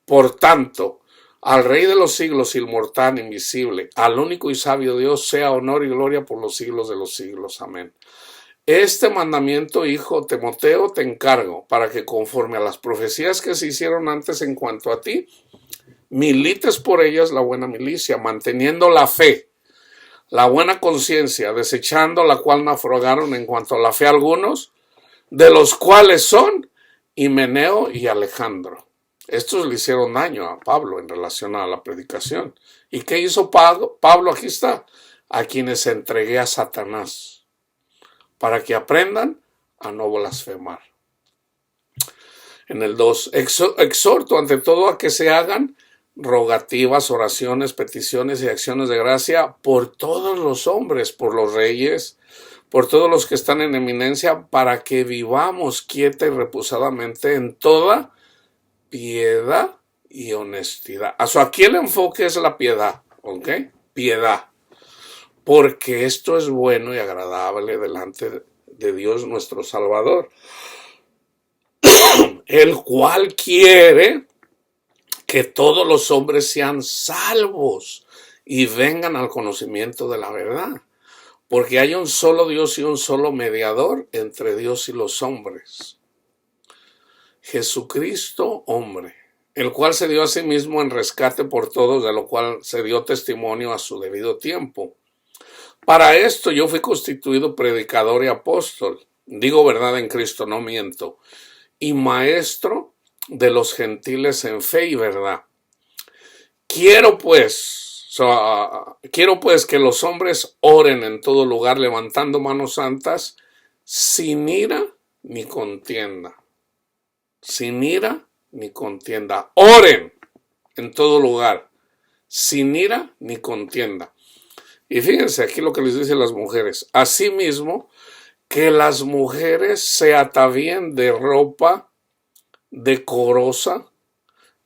[SPEAKER 1] Por tanto, al Rey de los siglos, inmortal, invisible, al único y sabio Dios, sea honor y gloria por los siglos de los siglos. Amén. Este mandamiento, hijo Timoteo, te encargo, para que conforme a las profecías que se hicieron antes en cuanto a ti, milites por ellas la buena milicia, manteniendo la fe, la buena conciencia, desechando la cual naufragaron en cuanto a la fe algunos, de los cuales son Himeneo y Alejandro. Estos le hicieron daño a Pablo en relación a la predicación. ¿Y qué hizo Pablo? Aquí está, a quienes entregué a Satanás, para que aprendan a no blasfemar. En el 2, exhorto ante todo a que se hagan rogativas, oraciones, peticiones y acciones de gracia por todos los hombres, por los reyes, por todos los que están en eminencia, para que vivamos quieta y reposadamente en toda piedad y honestidad. Aquí el enfoque es la piedad, ¿ok? Piedad. Porque esto es bueno y agradable delante de Dios nuestro Salvador, el cual quiere que todos los hombres sean salvos y vengan al conocimiento de la verdad. Porque hay un solo Dios y un solo mediador entre Dios y los hombres. Jesucristo, hombre, el cual se dio a sí mismo en rescate por todos, de lo cual se dio testimonio a su debido tiempo. Para esto yo fui constituido predicador y apóstol. digo verdad en Cristo, no miento, y maestro de los gentiles en fe y verdad. Quiero pues que los hombres oren en todo lugar levantando manos santas sin ira ni contienda. Sin ira ni contienda. Oren en todo lugar sin ira ni contienda. Y fíjense aquí lo que les dicen las mujeres. Asimismo, que las mujeres se atavíen de ropa decorosa,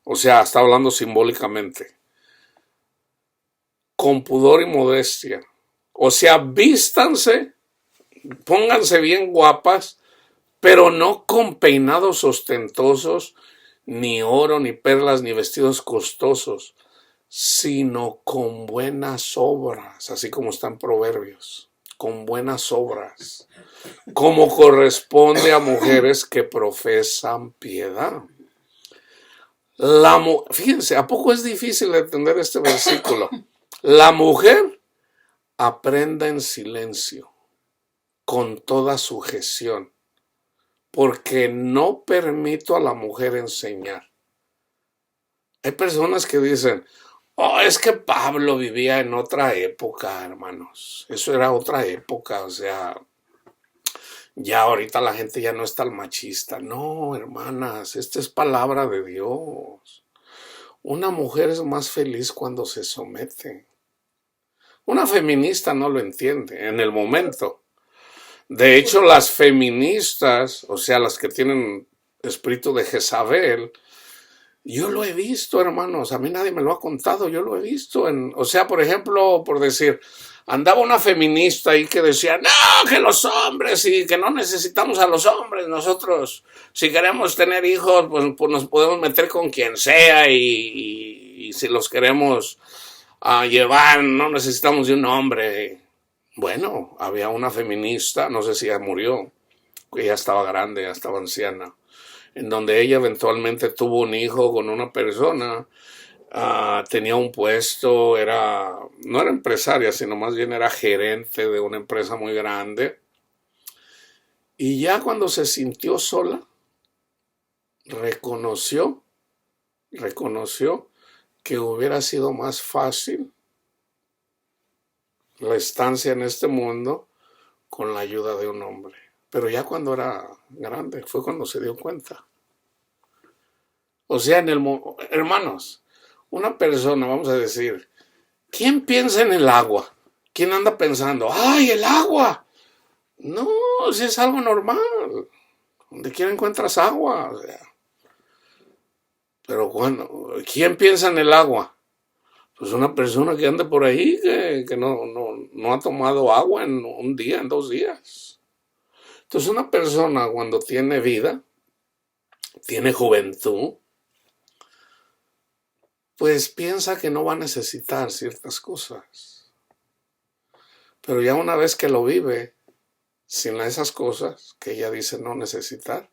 [SPEAKER 1] o sea, está hablando simbólicamente, con pudor y modestia. O sea, vístanse, pónganse bien guapas, pero no con peinados ostentosos, ni oro, ni perlas, ni vestidos costosos, sino con buenas obras, así como están Proverbios, con buenas obras, como corresponde a mujeres que profesan piedad. Fíjense, ¿a poco es difícil entender este versículo? La mujer aprenda en silencio, con toda sujeción, porque no permito a la mujer enseñar. Hay personas que dicen, oh, es que Pablo vivía en otra época, hermanos. Eso era otra época, o sea, ya ahorita la gente ya no es tan machista. No, hermanas, esta es palabra de Dios. Una mujer es más feliz cuando se somete. Una feminista no lo entiende en el momento. De hecho, las feministas, o sea, las que tienen espíritu de Jezabel, yo lo he visto, hermanos, a mí nadie me lo ha contado, yo lo he visto. O sea, por ejemplo, por decir, andaba una feminista ahí que decía, no, que los hombres y que no necesitamos a los hombres, nosotros si queremos tener hijos, pues nos podemos meter con quien sea y si los queremos llevar, no necesitamos de un hombre. Bueno, había una feminista, no sé si ya murió, que ya estaba grande, ya estaba anciana, en donde ella eventualmente tuvo un hijo con una persona, tenía un puesto, no era empresaria, sino más bien era gerente de una empresa muy grande. Y ya cuando se sintió sola, reconoció que hubiera sido más fácil la estancia en este mundo con la ayuda de un hombre. Pero ya cuando era grande fue cuando se dio cuenta. O sea, hermanos, una persona, vamos a decir, ¿quién piensa en el agua? ¿Quién anda pensando, ¡ay, el agua! No, si es algo normal. Donde quiera encuentras agua. O sea. Pero ¿quién piensa en el agua? Pues una persona que anda por ahí que no ha tomado agua en un día, en 2 días. Entonces una persona cuando tiene vida, tiene juventud, pues piensa que no va a necesitar ciertas cosas. Pero ya una vez que lo vive, sin esas cosas que ella dice no necesitar,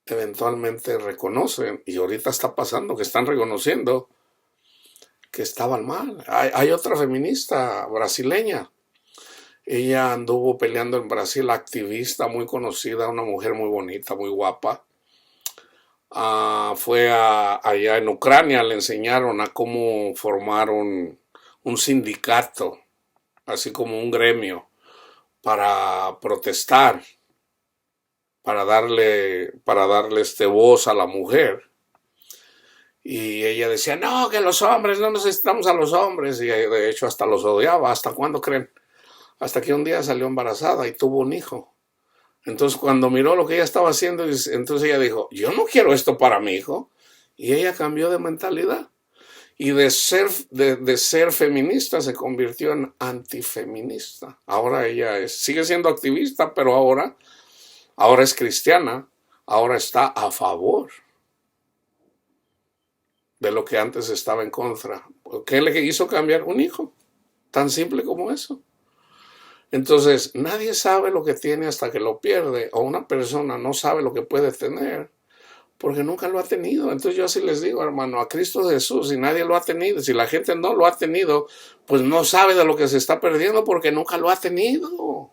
[SPEAKER 1] eventualmente reconocen, y ahorita está pasando que están reconociendo que estaban mal. Hay otra feminista brasileña. Ella anduvo peleando en Brasil, activista muy conocida, una mujer muy bonita, muy guapa. Allá en Ucrania le enseñaron a cómo formar un sindicato, así como un gremio, para protestar, para darle voz a la mujer. Y ella decía, no, que los hombres, no necesitamos a los hombres. Y de hecho hasta los odiaba. ¿Hasta cuándo creen? Hasta que un día salió embarazada y tuvo un hijo. Entonces cuando miró lo que ella estaba haciendo, entonces ella dijo, yo no quiero esto para mi hijo. Y ella cambió de mentalidad. Y de ser feminista se convirtió en antifeminista. Ahora ella sigue siendo activista, pero ahora es cristiana. Ahora está a favor de lo que antes estaba en contra. ¿Qué le hizo cambiar? Un hijo. Tan simple como eso. Entonces, nadie sabe lo que tiene hasta que lo pierde, o una persona no sabe lo que puede tener porque nunca lo ha tenido. Entonces yo así les digo, hermano, a Cristo Jesús, si nadie lo ha tenido, si la gente no lo ha tenido, pues no sabe de lo que se está perdiendo porque nunca lo ha tenido.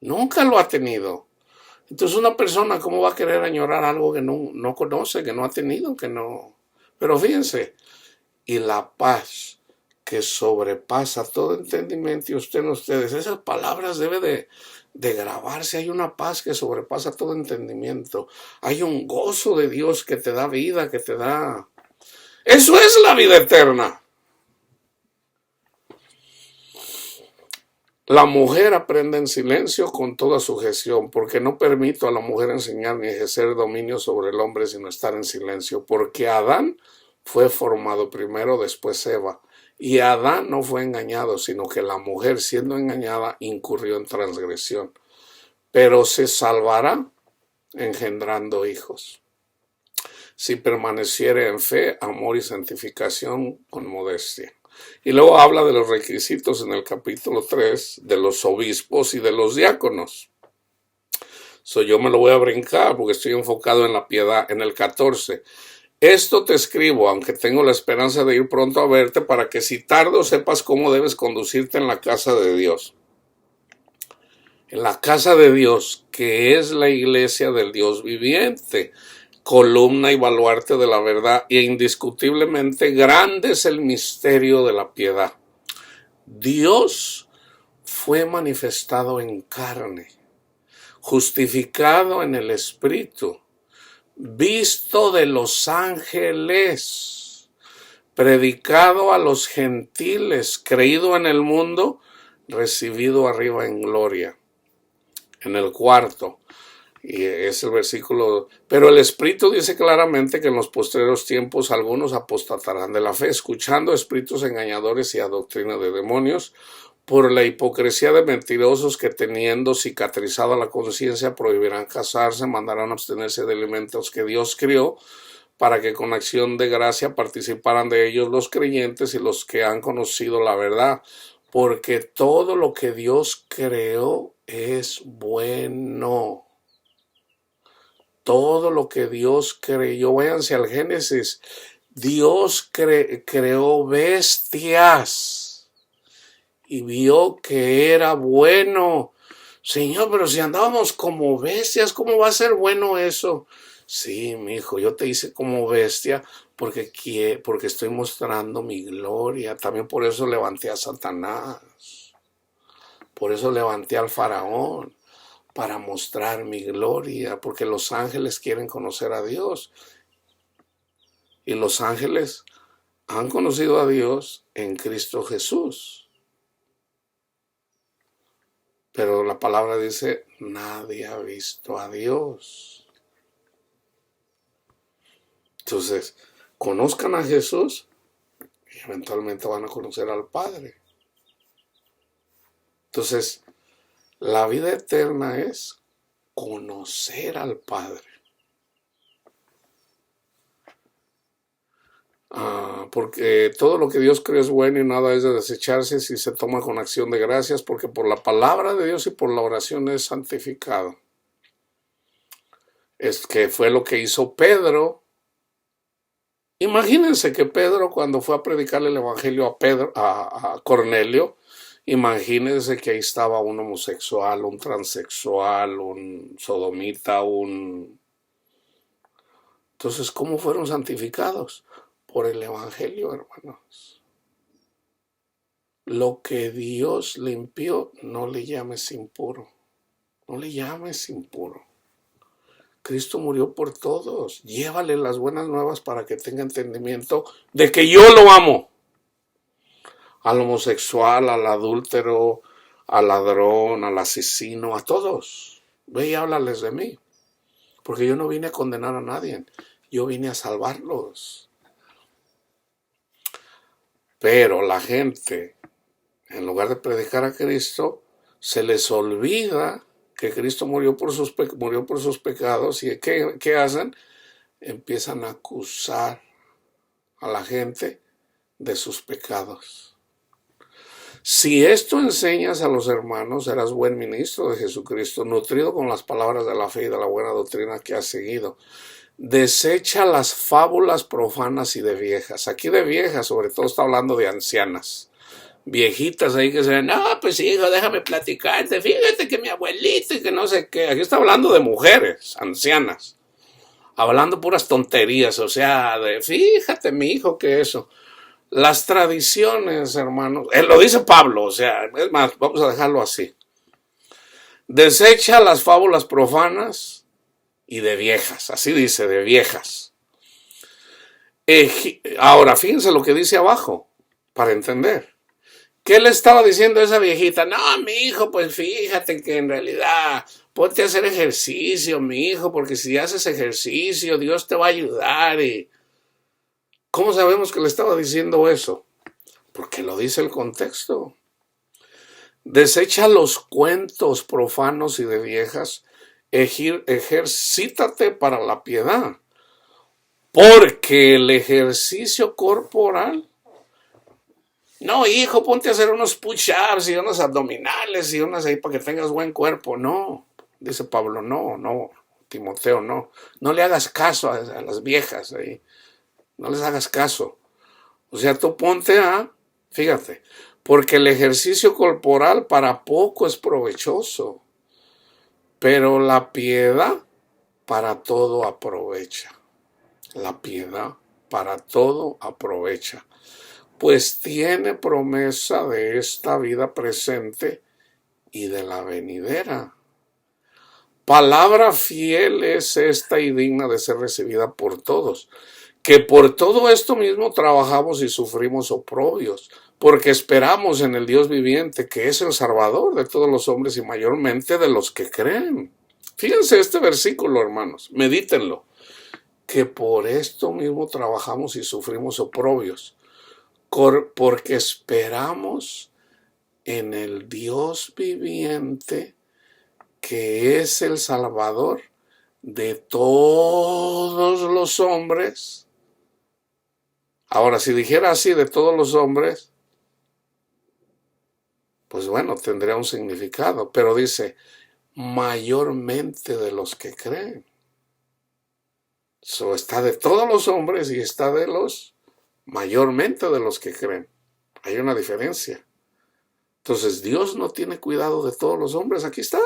[SPEAKER 1] Nunca lo ha tenido. Entonces una persona, ¿cómo va a querer añorar algo que no conoce, que no ha tenido, que no? Pero fíjense, y la paz que sobrepasa todo entendimiento, y ustedes, esas palabras deben de grabarse. Hay una paz que sobrepasa todo entendimiento. Hay un gozo de Dios que te da vida, que te da... Eso es la vida eterna. La mujer aprende en silencio con toda sujeción, porque no permito a la mujer enseñar ni ejercer dominio sobre el hombre sino estar en silencio, porque Adán fue formado primero, después Eva, y Adán no fue engañado, sino que la mujer, siendo engañada, incurrió en transgresión, pero se salvará engendrando hijos, si permaneciere en fe, amor y santificación con modestia. Y luego habla de los requisitos en el capítulo 3 de los obispos y de los diáconos. Yo me lo voy a brincar porque estoy enfocado en la piedad. En el 14, esto te escribo, aunque tengo la esperanza de ir pronto a verte, para que si tardo sepas cómo debes conducirte en la casa de Dios. En la casa de Dios, que es la iglesia del Dios viviente, columna y baluarte de la verdad, y indiscutiblemente grande es el misterio de la piedad. Dios fue manifestado en carne, justificado en el Espíritu, visto de los ángeles, predicado a los gentiles, creído en el mundo, recibido arriba en gloria. En el 4, y es el versículo, pero el Espíritu dice claramente que en los postreros tiempos algunos apostatarán de la fe, escuchando espíritus engañadores y a doctrina de demonios, por la hipocresía de mentirosos que, teniendo cicatrizada la conciencia, prohibirán casarse, mandarán abstenerse de alimentos que Dios crió, para que con acción de gracia participaran de ellos los creyentes y los que han conocido la verdad, porque todo lo que Dios creó es bueno. Todo lo que Dios creyó, váyanse al Génesis, Dios creó bestias y vio que era bueno. Señor, pero si andábamos como bestias, ¿cómo va a ser bueno eso? Sí, mi hijo, yo te hice como bestia porque estoy mostrando mi gloria. También por eso levanté a Satanás. Por eso levanté al faraón, para mostrar mi gloria, porque los ángeles quieren conocer a Dios. Y los ángeles han conocido a Dios en Cristo Jesús. Pero la palabra dice, nadie ha visto a Dios. Entonces, conozcan a Jesús y eventualmente van a conocer al Padre. Entonces, la vida eterna es conocer al Padre. Porque todo lo que Dios cree es bueno y nada es de desecharse si se toma con acción de gracias, porque por la palabra de Dios y por la oración es santificado. Es que fue lo que hizo Pedro. Imagínense que Pedro, cuando fue a predicarle el evangelio a Cornelio, imagínense que ahí estaba un homosexual, un transexual, un sodomita, Entonces, ¿cómo fueron santificados? Por el evangelio, hermanos. Lo que Dios limpió, no le llames impuro. No le llames impuro. Cristo murió por todos. Llévale las buenas nuevas para que tenga entendimiento de que yo lo amo. Al homosexual, al adúltero, al ladrón, al asesino, a todos. Ve y háblales de mí. Porque yo no vine a condenar a nadie. Yo vine a salvarlos. Pero la gente, en lugar de predicar a Cristo, se les olvida que Cristo murió por sus pecados. ¿Y qué hacen? Empiezan a acusar a la gente de sus pecados. Si esto enseñas a los hermanos, serás buen ministro de Jesucristo, nutrido con las palabras de la fe y de la buena doctrina que has seguido. Desecha las fábulas profanas y de viejas. Aquí de viejas, sobre todo está hablando de ancianas. viejitas ahí que se ven, no, pues hijo, déjame platicarte, fíjate que mi abuelito y que no sé qué. Aquí está hablando de mujeres ancianas, hablando puras tonterías, o sea, de fíjate mi hijo que eso. Las tradiciones, hermanos, lo dice Pablo, o sea, es más, vamos a dejarlo así. Desecha las fábulas profanas y de viejas, así dice, de viejas. Ahora, fíjense lo que dice abajo, para entender. ¿Qué le estaba diciendo a esa viejita? No, mi hijo, pues fíjate que en realidad ponte a hacer ejercicio, mi hijo, porque si haces ejercicio, Dios te va a ayudar. Y ¿cómo sabemos que le estaba diciendo eso? Porque lo dice el contexto. Desecha los cuentos profanos y de viejas, ejercítate para la piedad, porque el ejercicio corporal, no hijo, ponte a hacer unos push-ups y unos abdominales y unas ahí para que tengas buen cuerpo, no, dice Pablo, no, Timoteo, no le hagas caso a las viejas ahí, no les hagas caso, o sea, tú ponte fíjate, porque el ejercicio corporal para poco es provechoso, pero la piedad para todo aprovecha. La piedad para todo aprovecha, pues tiene promesa de esta vida presente y de la venidera. Palabra fiel es esta y digna de ser recibida por todos, que por todo esto mismo trabajamos y sufrimos oprobios, porque esperamos en el Dios viviente, que es el Salvador de todos los hombres y mayormente de los que creen. Fíjense este versículo, hermanos, medítenlo, que por esto mismo trabajamos y sufrimos oprobios, porque esperamos en el Dios viviente, que es el Salvador de todos los hombres. Ahora, si dijera así de todos los hombres, pues bueno, tendría un significado, pero dice, mayormente de los que creen. Está de todos los hombres y está de los, mayormente de los que creen. Hay una diferencia. Entonces, Dios no tiene cuidado de todos los hombres, aquí está.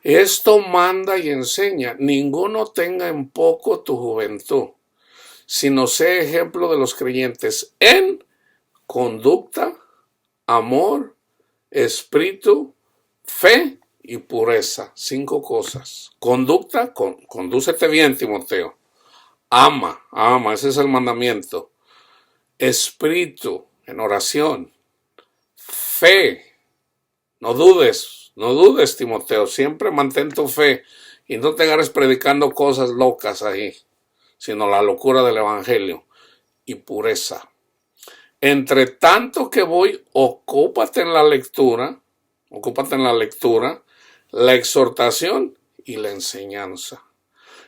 [SPEAKER 1] Esto manda y enseña, ninguno tenga en poco tu juventud, sino sé ejemplo de los creyentes en conducta, amor, espíritu, fe y pureza. 5 cosas. Conducta, condúcete bien, Timoteo. Ama, ese es el mandamiento. Espíritu, en oración. Fe, no dudes, Timoteo. Siempre mantén tu fe y no te agarres predicando cosas locas ahí, sino la locura del evangelio. Y pureza. Entre tanto que voy, ocúpate en la lectura, la exhortación y la enseñanza.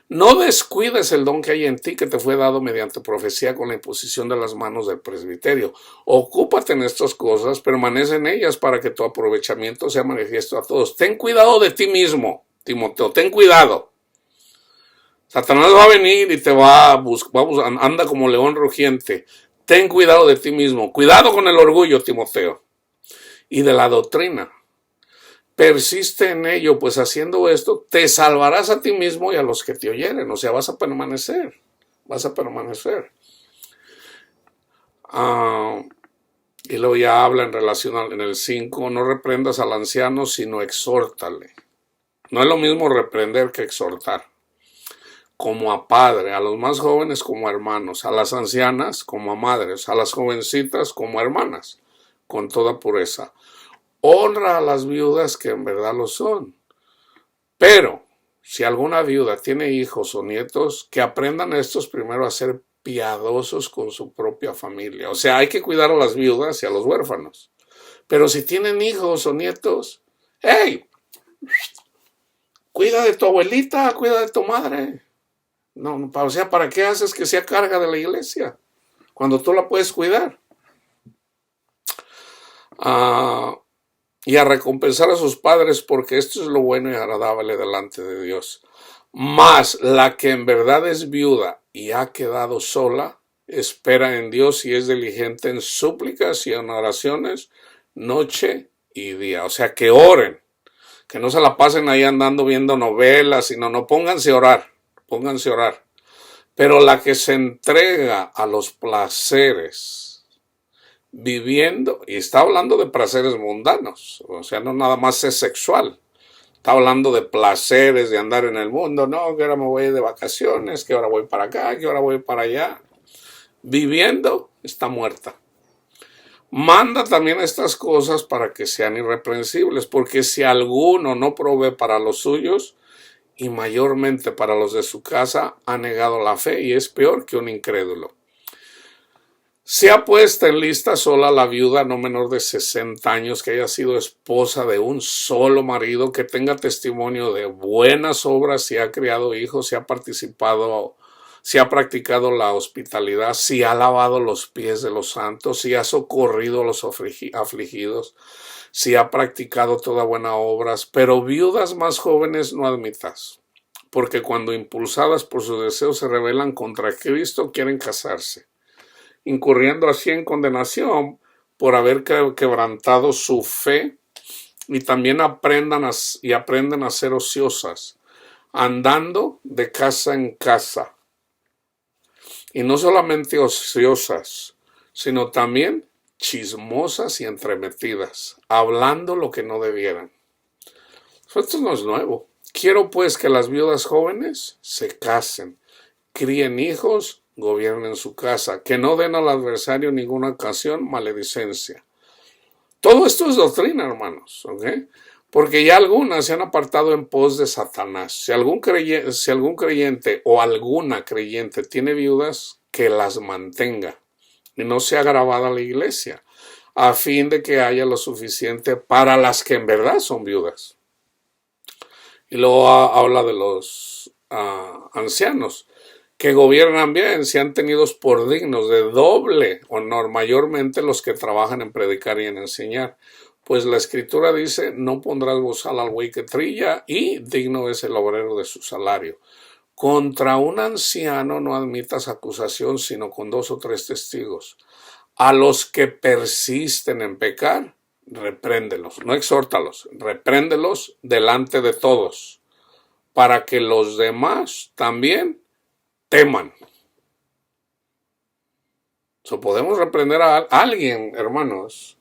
[SPEAKER 1] No descuides el don que hay en ti, que te fue dado mediante profecía con la imposición de las manos del presbiterio. Ocúpate en estas cosas, permanece en ellas para que tu aprovechamiento sea manifiesto a todos. Ten cuidado de ti mismo, Timoteo, ten cuidado. Satanás va a venir y te va a buscar, anda como león rugiente. Ten cuidado de ti mismo. Cuidado con el orgullo, Timoteo. Y de la doctrina. Persiste en ello, pues haciendo esto te salvarás a ti mismo y a los que te oyeren. O sea, vas a permanecer. Y luego ya habla en relación en el 5, no reprendas al anciano, sino exhórtale. No es lo mismo reprender que exhortar. Como a padre, a los más jóvenes como a hermanos, a las ancianas como a madres, a las jovencitas como a hermanas, con toda pureza. Honra a las viudas que en verdad lo son. Pero, si alguna viuda tiene hijos o nietos, que aprendan estos primero a ser piadosos con su propia familia. O sea, hay que cuidar a las viudas y a los huérfanos. Pero si tienen hijos o nietos, ¡hey! Cuida de tu abuelita, cuida de tu madre. No, o sea, ¿para qué haces que sea carga de la iglesia? Cuando tú la puedes cuidar. Y a recompensar a sus padres, porque esto es lo bueno y agradable delante de Dios. Mas la que en verdad es viuda y ha quedado sola, espera en Dios y es diligente en súplicas y en oraciones noche y día. O sea, que oren, que no se la pasen ahí andando viendo novelas, sino no, pónganse a orar, pónganse a orar. Pero la que se entrega a los placeres, viviendo, y está hablando de placeres mundanos, o sea, no nada más es sexual. Está hablando de placeres, de andar en el mundo, no, que ahora me voy de vacaciones, que ahora voy para acá, que ahora voy para allá. Viviendo, está muerta. Manda también estas cosas para que sean irreprensibles, porque si alguno no provee para los suyos, y mayormente para los de su casa, ha negado la fe y es peor que un incrédulo. Sea puesta en lista sola la viuda no menor de 60 años que haya sido esposa de un solo marido, que tenga testimonio de buenas obras, si ha criado hijos, si ha participado, si ha practicado la hospitalidad, si ha lavado los pies de los santos, si ha socorrido a los afligidos, si ha practicado toda buena obra, pero viudas más jóvenes no admitas, porque cuando impulsadas por sus deseos se rebelan contra Cristo quieren casarse, incurriendo así en condenación por haber quebrantado su fe, y también aprenden a ser ociosas, andando de casa en casa. Y no solamente ociosas, sino también chismosas y entremetidas, hablando lo que no debieran. Esto no es nuevo. Quiero pues que las viudas jóvenes se casen, críen hijos, gobiernen su casa, que no den al adversario en ninguna ocasión maledicencia. Todo esto es doctrina, hermanos, ¿ok? Porque ya algunas se han apartado en pos de Satanás. Si algún creyente o alguna creyente tiene viudas, que las mantenga y no sea agravada la iglesia, a fin de que haya lo suficiente para las que en verdad son viudas. Y luego habla de los ancianos, que gobiernan bien, sean tenidos por dignos de doble honor, mayormente los que trabajan en predicar y en enseñar. Pues la Escritura dice, no pondrás bozal al buey que trilla, y digno es el obrero de su salario. Contra un anciano no admitas acusación, sino con 2 o 3 testigos. A los que persisten en pecar, repréndelos, no exhórtalos, repréndelos delante de todos, para que los demás también teman. Podemos reprender a alguien, hermanos,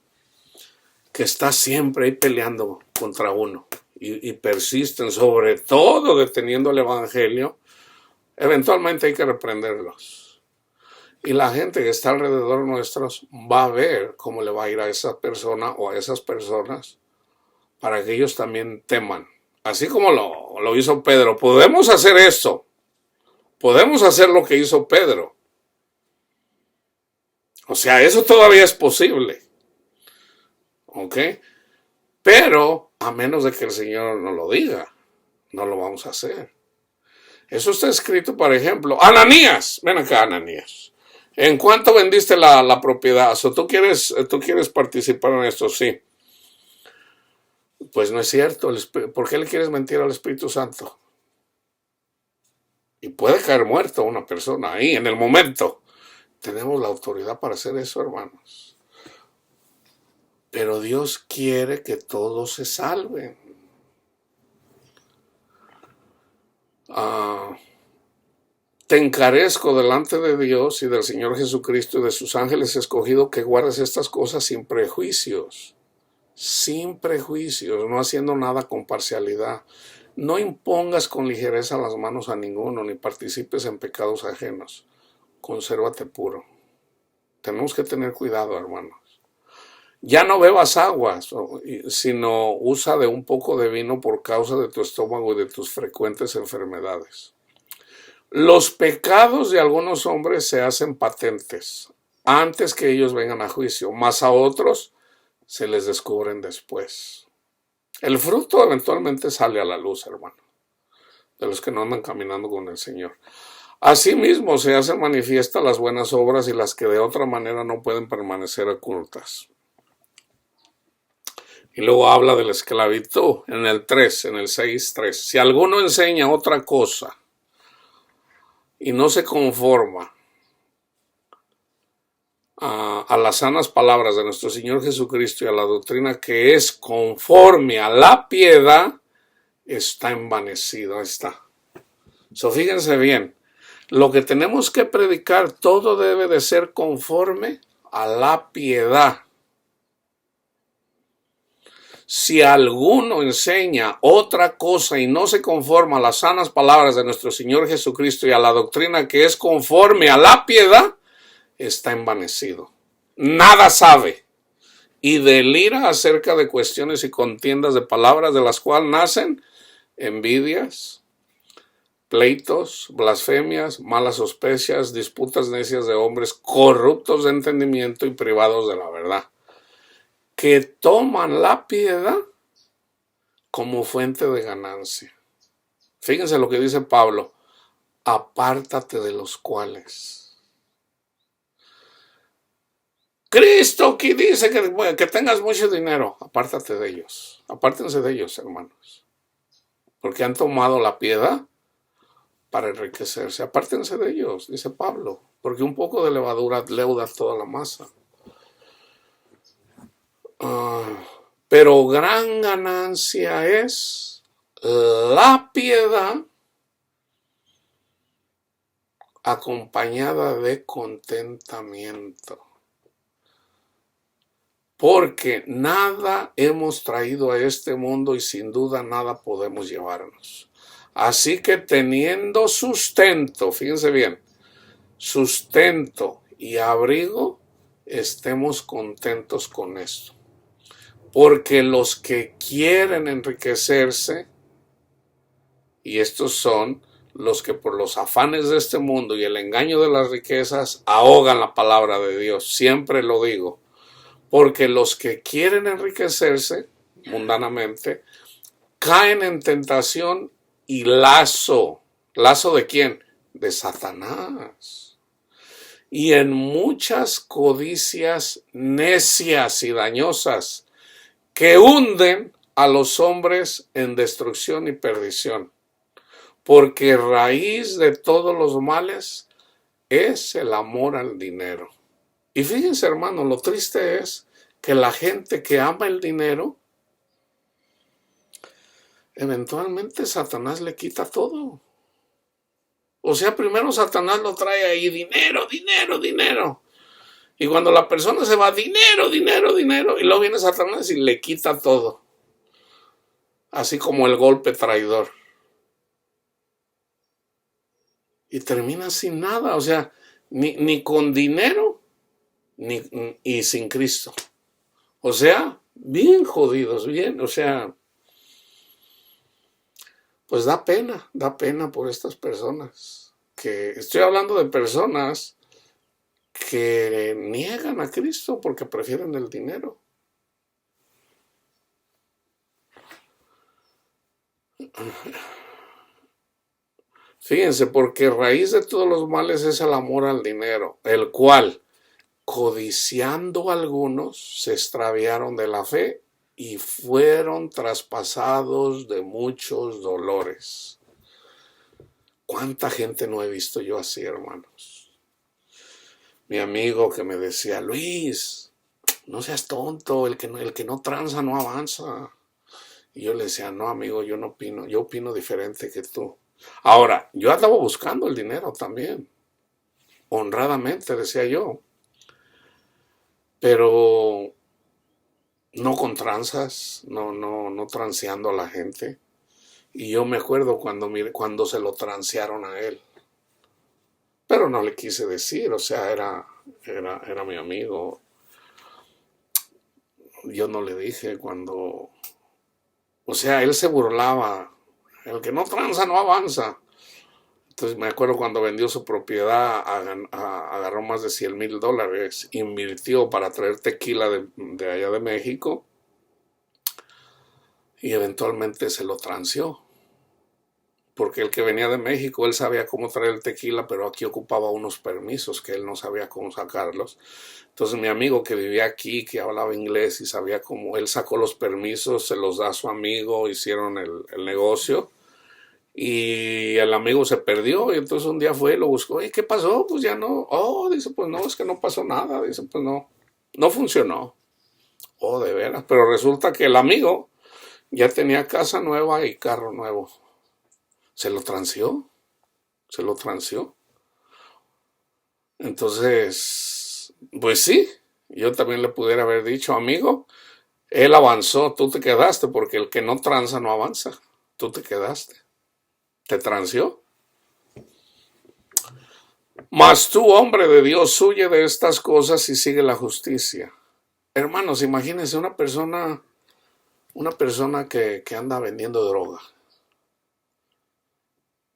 [SPEAKER 1] que está siempre ahí peleando contra uno y persisten, sobre todo deteniendo el evangelio. Eventualmente hay que reprenderlos. Y la gente que está alrededor nuestros va a ver cómo le va a ir a esa persona o a esas personas, para que ellos también teman. Así como lo hizo Pedro. Podemos hacer esto. Podemos hacer lo que hizo Pedro. O sea, eso todavía es posible. ¿Ok? Pero a menos de que el Señor nos lo diga, no lo vamos a hacer. Eso está escrito, por ejemplo, Ananías, ven acá, Ananías. ¿En cuánto vendiste la propiedad? ¿Tú quieres participar en esto? Sí. Pues no es cierto. ¿Por qué le quieres mentir al Espíritu Santo? Y puede caer muerto una persona ahí, en el momento. Tenemos la autoridad para hacer eso, hermanos. Pero Dios quiere que todos se salven. Te encarezco delante de Dios y del Señor Jesucristo y de sus ángeles escogidos, que guardes estas cosas sin prejuicios, no haciendo nada con parcialidad. No impongas con ligereza las manos a ninguno, ni participes en pecados ajenos. Consérvate puro. Tenemos que tener cuidado, hermanos. Ya no bebas aguas, sino usa de un poco de vino por causa de tu estómago y de tus frecuentes enfermedades. Los pecados de algunos hombres se hacen patentes antes que ellos vengan a juicio, mas a otros se les descubren después. El fruto eventualmente sale a la luz, hermano, de los que no andan caminando con el Señor. Asimismo se hacen manifiestas las buenas obras y las que de otra manera no pueden permanecer ocultas. Y luego habla de la esclavitud en el 6:3. Si alguno enseña otra cosa y no se conforma a las sanas palabras de nuestro Señor Jesucristo y a la doctrina que es conforme a la piedad, está envanecido. Ahí está. Fíjense bien, lo que tenemos que predicar, todo debe de ser conforme a la piedad. Si alguno enseña otra cosa y no se conforma a las sanas palabras de nuestro Señor Jesucristo y a la doctrina que es conforme a la piedad, está envanecido. Nada sabe y delira acerca de cuestiones y contiendas de palabras, de las cuales nacen envidias, pleitos, blasfemias, malas sospechas, disputas necias de hombres corruptos de entendimiento y privados de la verdad, que toman la piedad como fuente de ganancia. Fíjense lo que dice Pablo: apártate de los cuales. Cristo aquí dice que tengas mucho dinero, apártate de ellos. Apártense de ellos, hermanos, porque han tomado la piedad para enriquecerse. Apártense de ellos, dice Pablo, porque un poco de levadura leuda toda la masa. Pero gran ganancia es la piedad acompañada de contentamiento. Porque nada hemos traído a este mundo y sin duda nada podemos llevarnos. Así que teniendo sustento, fíjense bien, sustento y abrigo, estemos contentos con esto. Porque los que quieren enriquecerse, y estos son los que por los afanes de este mundo y el engaño de las riquezas ahogan la palabra de Dios, siempre lo digo, porque los que quieren enriquecerse mundanamente caen en tentación y lazo. ¿Lazo de quién? De Satanás. Y en muchas codicias necias y dañosas que hunden a los hombres en destrucción y perdición. Porque raíz de todos los males es el amor al dinero. Y fíjense, hermano, lo triste es que la gente que ama el dinero, eventualmente Satanás le quita todo. O sea, primero Satanás lo trae ahí, dinero, dinero, dinero. Y cuando la persona se va, dinero, dinero, dinero, y luego viene Satanás y le quita todo. Así como el golpe traidor. Y termina sin nada, o sea, ni con dinero, y sin Cristo. O sea, bien jodidos, bien, o sea, pues da pena por estas personas. Que estoy hablando de personas que niegan a Cristo porque prefieren el dinero. Fíjense, porque raíz de todos los males es el amor al dinero, el cual, codiciando algunos, se extraviaron de la fe y fueron traspasados de muchos dolores. ¿Cuánta gente no he visto yo así, hermanos? Mi amigo que me decía: Luis, no seas tonto, el que no tranza no avanza. Y yo le decía: no, amigo, yo no opino, yo opino diferente que tú. Ahora, yo andaba buscando el dinero también, honradamente, decía yo, pero no con tranzas, no transeando a la gente. Y yo me acuerdo cuando se lo transearon a él. Pero no le quise decir, o sea, era mi amigo. Yo no le dije cuando... O sea, él se burlaba. El que no tranza no avanza. Entonces me acuerdo cuando vendió su propiedad, agarró más de $100,000, invirtió para traer tequila de allá de México y eventualmente se lo transeó. Porque el que venía de México, él sabía cómo traer el tequila, pero aquí ocupaba unos permisos que él no sabía cómo sacarlos. Entonces mi amigo que vivía aquí, que hablaba inglés y sabía cómo, él sacó los permisos, se los da a su amigo, hicieron el negocio y el amigo se perdió y entonces un día fue y lo buscó. ¿Y qué pasó? Pues ya no. Oh, dice, pues no, es que no pasó nada. Dice, pues no, no funcionó. Oh, de veras. Pero resulta que el amigo ya tenía casa nueva y carro nuevo. Se lo transió, se lo transió. Entonces, pues sí, yo también le pudiera haber dicho, amigo, él avanzó, tú te quedaste, porque el que no tranza no avanza. Tú te quedaste, te transió. Mas tú, hombre de Dios, huye de estas cosas y sigue la justicia. Hermanos, imagínense una persona que anda vendiendo droga.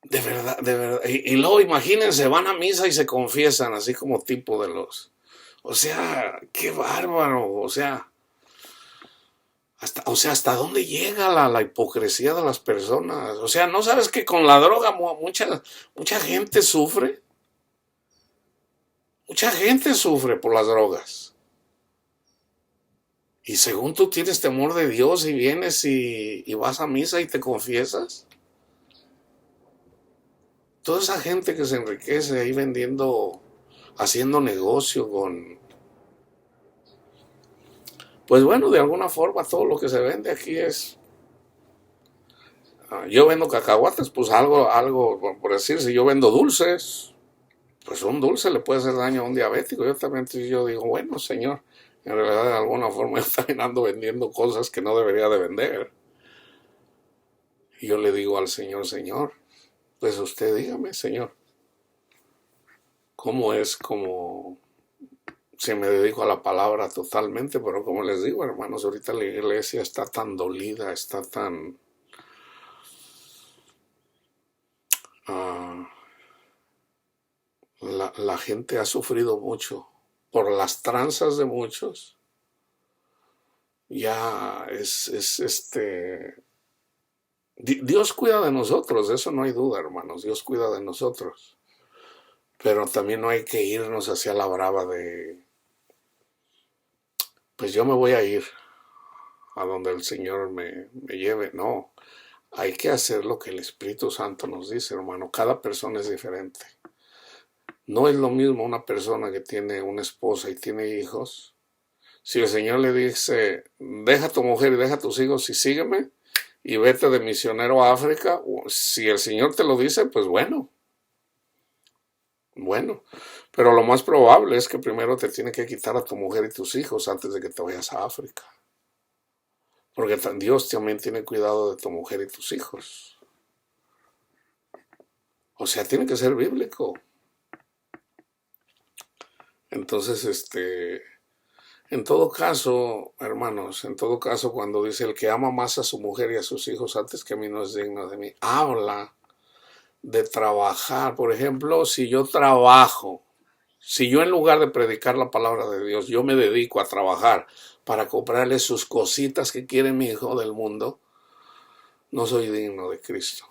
[SPEAKER 1] De verdad. Y luego imagínense, van a misa y se confiesan, así como tipo de los. O sea, qué bárbaro. ¿Hasta dónde llega la hipocresía de las personas? O sea, ¿no sabes que con la droga mucha gente sufre? Mucha gente sufre por las drogas. Y según tú tienes temor de Dios y vienes y vas a misa y te confiesas. Toda esa gente que se enriquece ahí vendiendo, haciendo negocio con. Pues bueno, de alguna forma todo lo que se vende aquí es. Yo vendo cacahuates, pues algo, por decir, si yo vendo dulces, pues un dulce le puede hacer daño a un diabético. Yo digo, bueno, señor, en realidad de alguna forma yo también ando vendiendo cosas que no debería de vender. Y yo le digo al Señor, Señor, pues usted dígame, Señor, cómo es como si me dedico a la palabra totalmente, pero como les digo, hermanos, ahorita la iglesia está tan dolida, está tan. ah, la gente ha sufrido mucho por las tranzas de muchos. Ya Dios cuida de nosotros, de eso no hay duda, hermanos. Dios cuida de nosotros. Pero también no hay que irnos hacia la brava de, pues yo me voy a ir a donde el Señor me lleve. No, hay que hacer lo que el Espíritu Santo nos dice, hermano. Cada persona es diferente. No es lo mismo una persona que tiene una esposa y tiene hijos. Si el Señor le dice, deja a tu mujer y deja a tus hijos y sígueme y vete de misionero a África, si el Señor te lo dice, pues bueno. Pero lo más probable es que primero te tiene que quitar a tu mujer y tus hijos antes de que te vayas a África. Porque Dios también tiene cuidado de tu mujer y tus hijos. O sea, tiene que ser bíblico. Entonces, en todo caso, hermanos, en todo caso, cuando dice el que ama más a su mujer y a sus hijos antes que a mí no es digno de mí, habla de trabajar. Por ejemplo, si yo trabajo, si yo en lugar de predicar la palabra de Dios, yo me dedico a trabajar para comprarle sus cositas que quiere mi hijo del mundo, no soy digno de Cristo.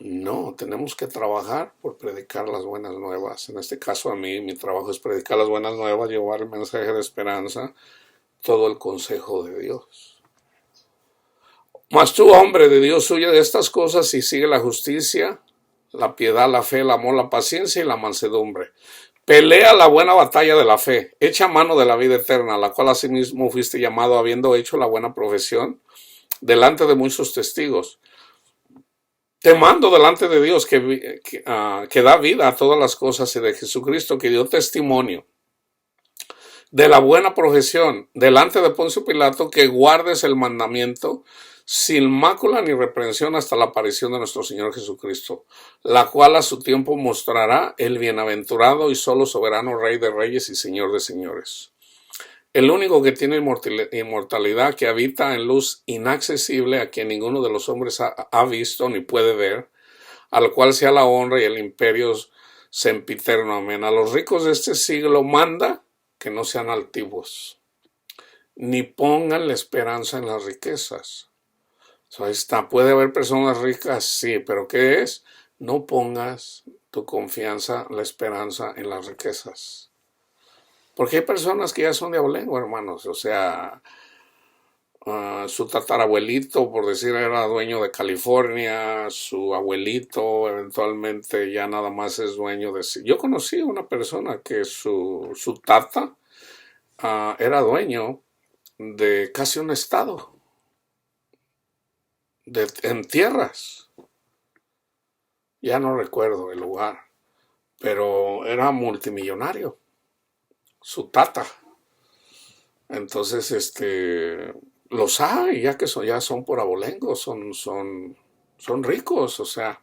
[SPEAKER 1] No, tenemos que trabajar por predicar las buenas nuevas. En este caso a mí, mi trabajo es predicar las buenas nuevas, llevar el mensaje de esperanza, todo el consejo de Dios. Mas tú, hombre de Dios, huye de estas cosas y sigue la justicia, la piedad, la fe, el amor, la paciencia y la mansedumbre. Pelea la buena batalla de la fe, echa mano de la vida eterna, la cual asimismo fuiste llamado habiendo hecho la buena profesión delante de muchos testigos. Te mando delante de Dios que da vida a todas las cosas y de Jesucristo que dio testimonio de la buena profesión delante de Poncio Pilato, que guardes el mandamiento sin mácula ni reprensión hasta la aparición de nuestro Señor Jesucristo, la cual a su tiempo mostrará el bienaventurado y solo soberano Rey de Reyes y Señor de Señores. El único que tiene inmortalidad, que habita en luz inaccesible, a quien ninguno de los hombres ha visto ni puede ver, al cual sea la honra y el imperio sempiterno. Amén. A los ricos de este siglo manda que no sean altivos, ni pongan la esperanza en las riquezas. Ahí está. Puede haber personas ricas, sí, pero ¿qué es? No pongas tu confianza, la esperanza en las riquezas. Porque hay personas que ya son de abolengo, hermanos. O sea, Su tatarabuelito, por decir, era dueño de California, su abuelito eventualmente ya nada más es dueño de... Yo conocí a una persona que su tata era dueño de casi un estado, en tierras, ya no recuerdo el lugar, pero era multimillonario, su tata. Entonces, los hay, ya son por abolengo, son ricos, o sea,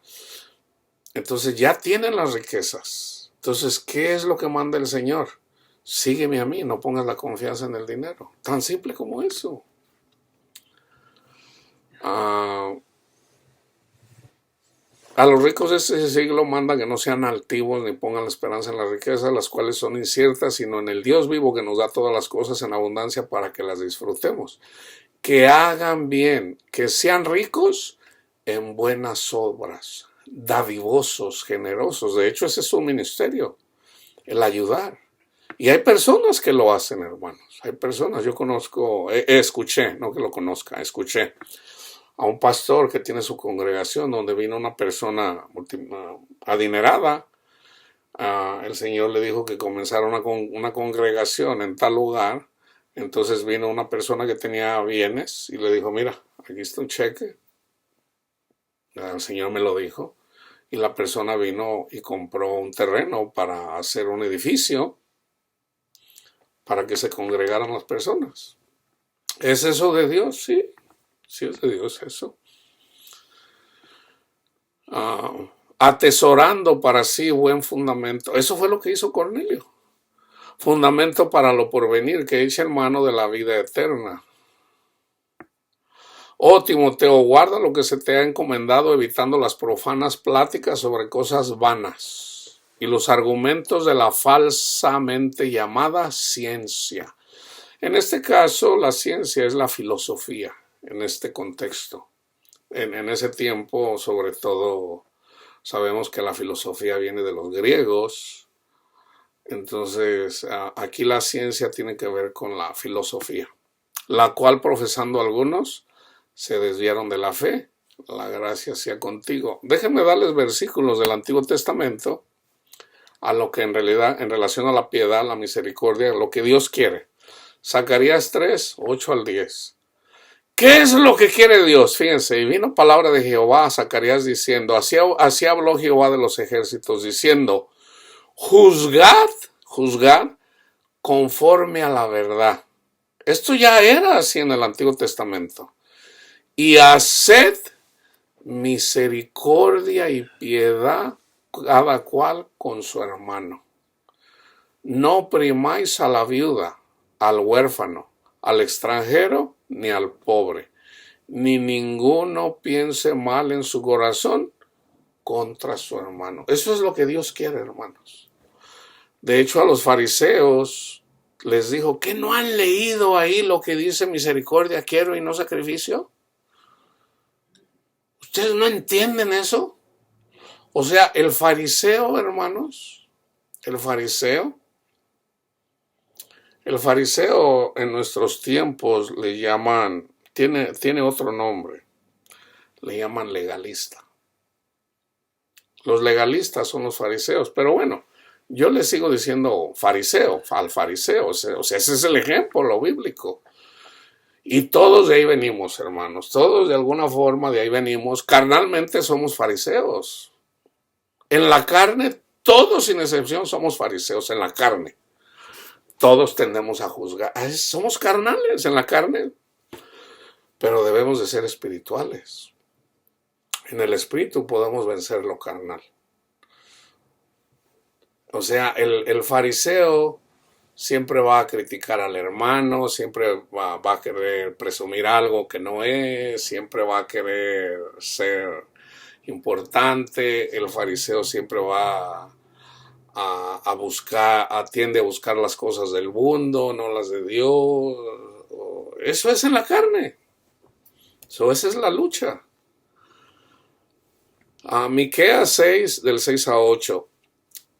[SPEAKER 1] entonces ya tienen las riquezas. Entonces, ¿qué es lo que manda el Señor? Sígueme a mí, no pongas la confianza en el dinero. Tan simple como eso. A los ricos de este siglo manda que no sean altivos ni pongan la esperanza en las riquezas, las cuales son inciertas, sino en el Dios vivo que nos da todas las cosas en abundancia para que las disfrutemos. Que hagan bien, que sean ricos en buenas obras, dadivosos, generosos. De hecho, ese es su ministerio, el ayudar. Y hay personas que lo hacen, hermanos. Hay personas, yo conozco, escuché, no que lo conozca, escuché a un pastor que tiene su congregación donde vino una persona adinerada. El Señor le dijo que comenzara una congregación en tal lugar. Entonces vino una persona que tenía bienes y le dijo, mira, aquí está un cheque. El Señor me lo dijo. Y la persona vino y compró un terreno para hacer un edificio para que se congregaran las personas. ¿Es eso de Dios? Sí. Sí es de Dios eso. Atesorando para sí buen fundamento. Eso fue lo que hizo Cornelio. Fundamento para lo porvenir, que echa en mano de la vida eterna. Oh Timoteo, guarda lo que se te ha encomendado, evitando las profanas pláticas sobre cosas vanas y los argumentos de la falsamente llamada ciencia. En este caso, la ciencia es la filosofía, en este contexto. En ese tiempo, sobre todo, sabemos que la filosofía viene de los griegos. Entonces, aquí la ciencia tiene que ver con la filosofía, la cual profesando algunos se desviaron de la fe. La gracia sea contigo. Déjenme darles versículos del Antiguo Testamento a lo que en realidad, en relación a la piedad, la misericordia, lo que Dios quiere. Zacarías 3, 8 al 10. ¿Qué es lo que quiere Dios? Fíjense, y vino palabra de Jehová a Zacarías diciendo, así habló Jehová de los ejércitos, diciendo, juzgad conforme a la verdad. Esto ya era así en el Antiguo Testamento. Y haced misericordia y piedad cada cual con su hermano. No oprimáis a la viuda, al huérfano, al extranjero, ni al pobre, ni ninguno piense mal en su corazón contra su hermano. Eso es lo que Dios quiere, hermanos. De hecho, a los fariseos les dijo, ¿qué no han leído ahí lo que dice misericordia quiero y no sacrificio? ¿Ustedes no entienden eso? O sea, el fariseo, hermanos, el fariseo en nuestros tiempos le llaman, tiene otro nombre, le llaman legalista. Los legalistas son los fariseos, pero bueno, yo le sigo diciendo fariseo, al fariseo, o sea, ese es el ejemplo bíblico. Y todos de ahí venimos, hermanos, todos de alguna forma de ahí venimos, carnalmente somos fariseos. En la carne, todos sin excepción somos fariseos en la carne. Todos tendemos a juzgar. Somos carnales en la carne, pero debemos de ser espirituales. En el espíritu podemos vencer lo carnal. O sea, el fariseo siempre va a criticar al hermano, siempre va a querer presumir algo que no es, siempre va a querer ser importante. El fariseo siempre va tiende a buscar las cosas del mundo, no las de Dios. Eso es en la carne. Esa es la lucha. Miqueas 6, del 6 a 8.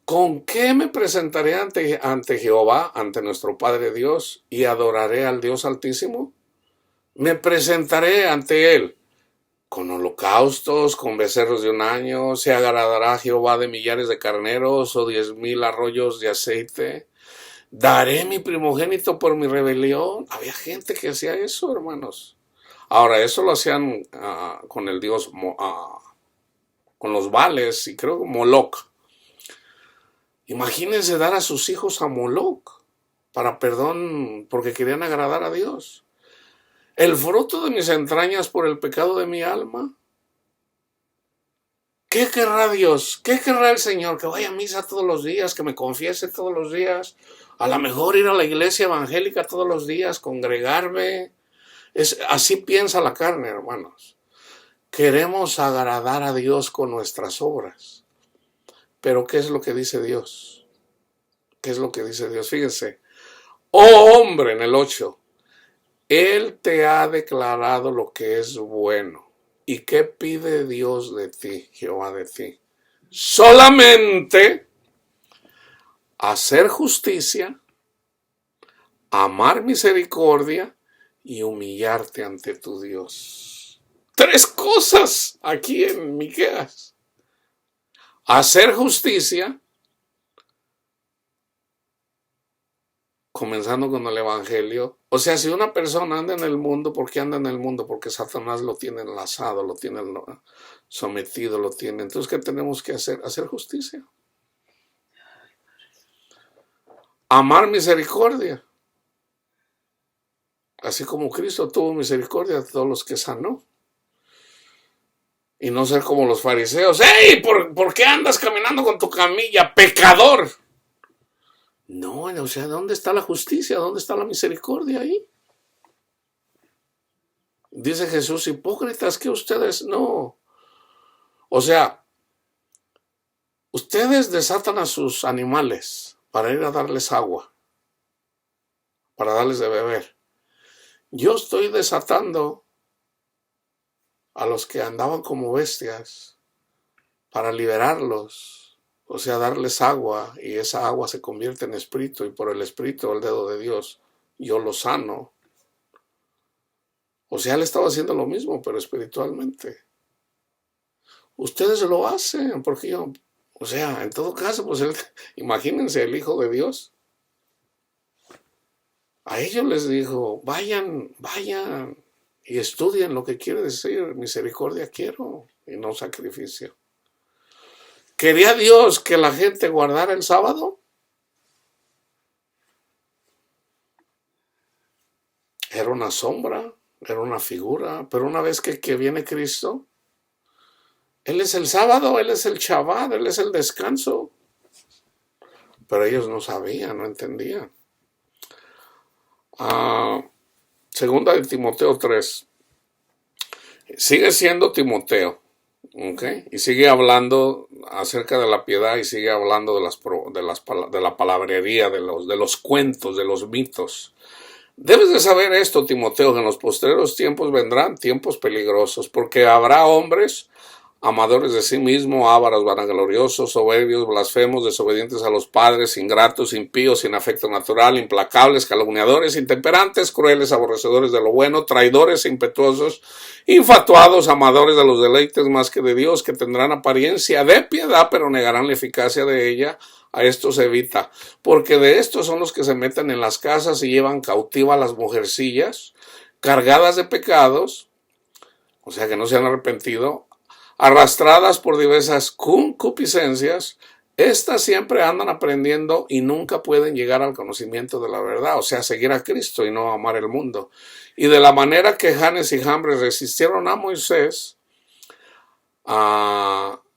[SPEAKER 1] ¿Con qué me presentaré ante Jehová, ante nuestro Padre Dios, y adoraré al Dios Altísimo? me presentaré ante él con holocaustos, con becerros de un año. Se agradará a Jehová de millares de carneros o 10,000 arroyos de aceite. Daré mi primogénito por mi rebelión. Había gente que hacía eso, hermanos. Ahora, eso lo hacían con el dios, con los Baales y creo Moloch. Imagínense dar a sus hijos a Moloch para perdón porque querían agradar a Dios. El fruto de mis entrañas por el pecado de mi alma. ¿Qué querrá Dios? ¿Qué querrá el Señor? Que vaya a misa todos los días, que me confiese todos los días. A lo mejor ir a la iglesia evangélica todos los días, congregarme. Así piensa la carne, hermanos. Queremos agradar a Dios con nuestras obras. Pero ¿qué es lo que dice Dios? ¿Qué es lo que dice Dios? Fíjense. Oh hombre, en el 8. Él te ha declarado lo que es bueno. ¿Y qué pide Dios de ti, Jehová de ti? Solamente hacer justicia, amar misericordia y humillarte ante tu Dios. 3 cosas aquí en Miqueas. Hacer justicia, comenzando con el evangelio. O sea, si una persona anda en el mundo, ¿por qué anda en el mundo? Porque Satanás lo tiene enlazado, lo tiene sometido, lo tiene. Entonces, ¿qué tenemos que hacer? Hacer justicia. Amar misericordia. Así como Cristo tuvo misericordia de todos los que sanó. Y no ser como los fariseos. ¡Ey! ¿Por qué andas caminando con tu camilla? ¡Pecador! No, o sea, ¿dónde está la justicia? ¿Dónde está la misericordia ahí? Dice Jesús, hipócritas que ustedes no. O sea, ustedes desatan a sus animales para ir a darles agua, para darles de beber. Yo estoy desatando a los que andaban como bestias para liberarlos, o sea, darles agua, y esa agua se convierte en espíritu, y por el espíritu, el dedo de Dios, yo los sano. O sea, él estaba haciendo lo mismo, pero espiritualmente. Ustedes lo hacen, porque yo, o sea, en todo caso, pues imagínense el Hijo de Dios. A ellos les dijo, vayan y estudien lo que quiere decir, misericordia quiero y no sacrificio. ¿Quería Dios que la gente guardara el sábado? Era una sombra, era una figura, pero una vez que viene Cristo, Él es el sábado, Él es el Shabbat, Él es el descanso. Pero ellos no sabían, no entendían. Segunda de Timoteo 3. Sigue siendo Timoteo, ¿okay? Y sigue hablando acerca de la piedad y sigue hablando de la palabrería, de los cuentos, de los mitos. Debes de saber esto, Timoteo, que en los postreros tiempos vendrán tiempos peligrosos, porque habrá hombres amadores de sí mismos, ávaros, vanagloriosos, soberbios, blasfemos, desobedientes a los padres, ingratos, impíos, sin afecto natural, implacables, calumniadores, intemperantes, crueles, aborrecedores de lo bueno, traidores, impetuosos, infatuados, amadores de los deleites más que de Dios, que tendrán apariencia de piedad, pero negarán la eficacia de ella. A estos evita, porque de estos son los que se meten en las casas y llevan cautiva a las mujercillas, cargadas de pecados, o sea que no se han arrepentido, arrastradas por diversas concupiscencias. Estas siempre andan aprendiendo y nunca pueden llegar al conocimiento de la verdad, o sea, seguir a Cristo y no amar el mundo. Y de la manera que Janes y Jambres resistieron a Moisés,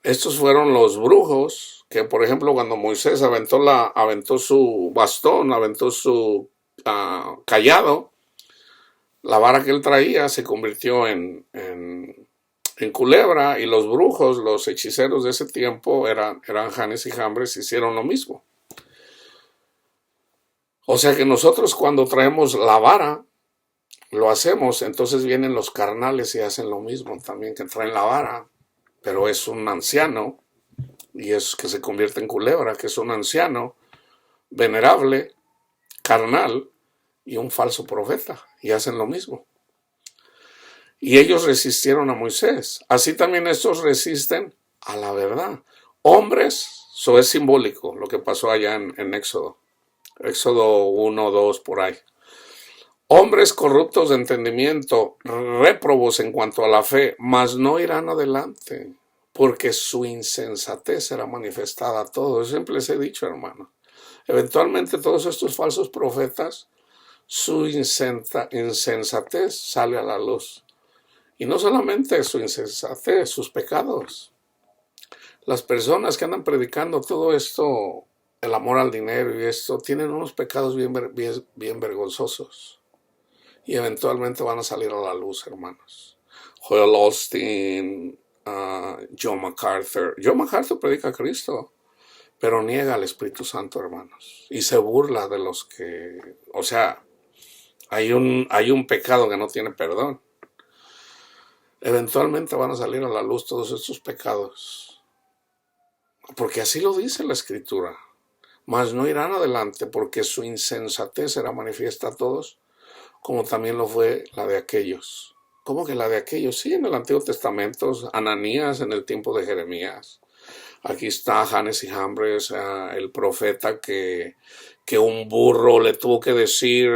[SPEAKER 1] estos fueron los brujos, que por ejemplo cuando Moisés aventó su bastón, aventó su cayado, la vara que él traía se convirtió en culebra, y los brujos, los hechiceros de ese tiempo eran Janes y Jambres, hicieron lo mismo. O sea que nosotros cuando traemos la vara, lo hacemos, entonces vienen los carnales y hacen lo mismo también, que traen la vara, pero es un anciano, y es que se convierte en culebra, que es un anciano venerable, carnal, y un falso profeta, y hacen lo mismo. y ellos resistieron a Moisés. Así también estos resisten a la verdad. Hombres, eso es simbólico, lo que pasó allá en Éxodo. Éxodo 1, 2, por ahí. Hombres corruptos de entendimiento, réprobos en cuanto a la fe, mas no irán adelante, porque su insensatez será manifestada a todos. Yo siempre les he dicho, hermano, eventualmente todos estos falsos profetas, su insensatez sale a la luz. Y no solamente su insensatez, sus pecados. Las personas que andan predicando todo esto, el amor al dinero y esto, tienen unos pecados bien vergonzosos. Y eventualmente van a salir a la luz, hermanos. Joel Osteen, John MacArthur. John MacArthur predica a Cristo, pero niega al Espíritu Santo, hermanos. Y se burla de los que, o sea, hay un pecado que no tiene perdón. Eventualmente van a salir a la luz todos estos pecados. Porque así lo dice la Escritura. Mas no irán adelante porque su insensatez será manifiesta a todos, como también lo fue la de aquellos. ¿Cómo que la de aquellos? Sí, en el Antiguo Testamento, Ananías en el tiempo de Jeremías. Aquí está Janes y Jambres, el profeta que un burro le tuvo que decir,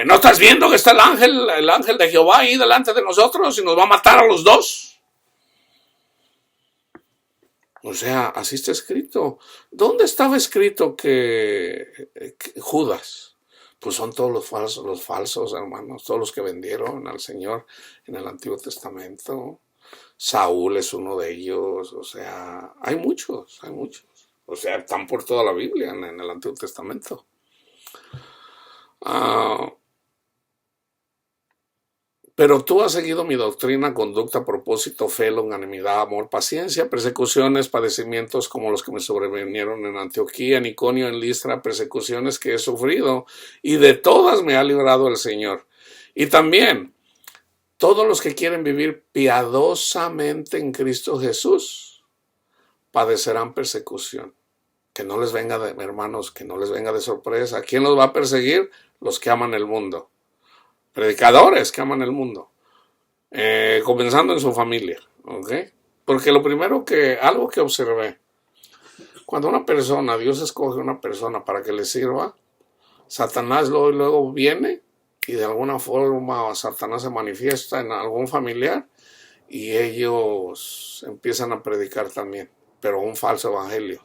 [SPEAKER 1] ¿no estás viendo que está el ángel de Jehová ahí delante de nosotros y nos va a matar a los dos? O sea, así está escrito. ¿Dónde estaba escrito que Judas? Pues son todos los falsos, hermanos, todos los que vendieron al Señor en el Antiguo Testamento. Saúl es uno de ellos, o sea, hay muchos. O sea, están por toda la Biblia en el Antiguo Testamento. Pero tú has seguido mi doctrina, conducta, propósito, fe, longanimidad, amor, paciencia, persecuciones, padecimientos como los que me sobrevinieron en Antioquía, en Iconio, en Listra, persecuciones que he sufrido, y de todas me ha librado el Señor. Y también, todos los que quieren vivir piadosamente en Cristo Jesús, padecerán persecución. Que no les venga de, hermanos, que no les venga de sorpresa. ¿Quién los va a perseguir? Los que aman el mundo. Predicadores que aman el mundo, comenzando en su familia, ¿ok? Porque lo primero algo que observé, cuando una persona, Dios escoge una persona para que le sirva, Satanás luego viene y de alguna forma Satanás se manifiesta en algún familiar y ellos empiezan a predicar también, pero un falso evangelio.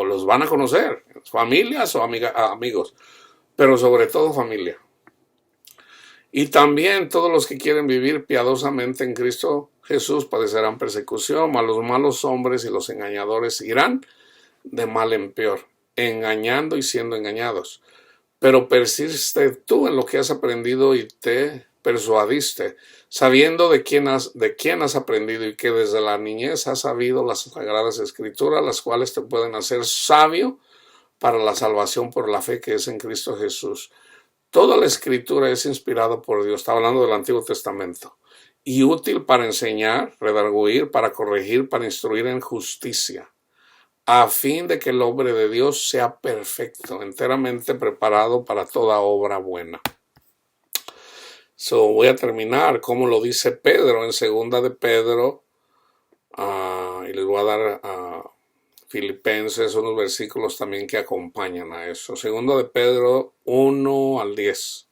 [SPEAKER 1] Los van a conocer, familias o amigos, pero sobre todo familia. Y también todos los que quieren vivir piadosamente en Cristo Jesús padecerán persecución, mas los malos hombres y los engañadores irán de mal en peor, engañando y siendo engañados. Pero persiste tú en lo que has aprendido y te persuadiste, sabiendo de quién has aprendido y que desde la niñez has sabido las sagradas escrituras, las cuales te pueden hacer sabio para la salvación por la fe que es en Cristo Jesús. Toda la escritura es inspirada por Dios, está hablando del Antiguo Testamento, y útil para enseñar, redarguir, para corregir, para instruir en justicia, a fin de que el hombre de Dios sea perfecto, enteramente preparado para toda obra buena. Voy a terminar como lo dice Pedro en segunda de Pedro, y les voy a dar Filipenses, unos versículos también que acompañan a eso. Segundo de Pedro 1 al 10.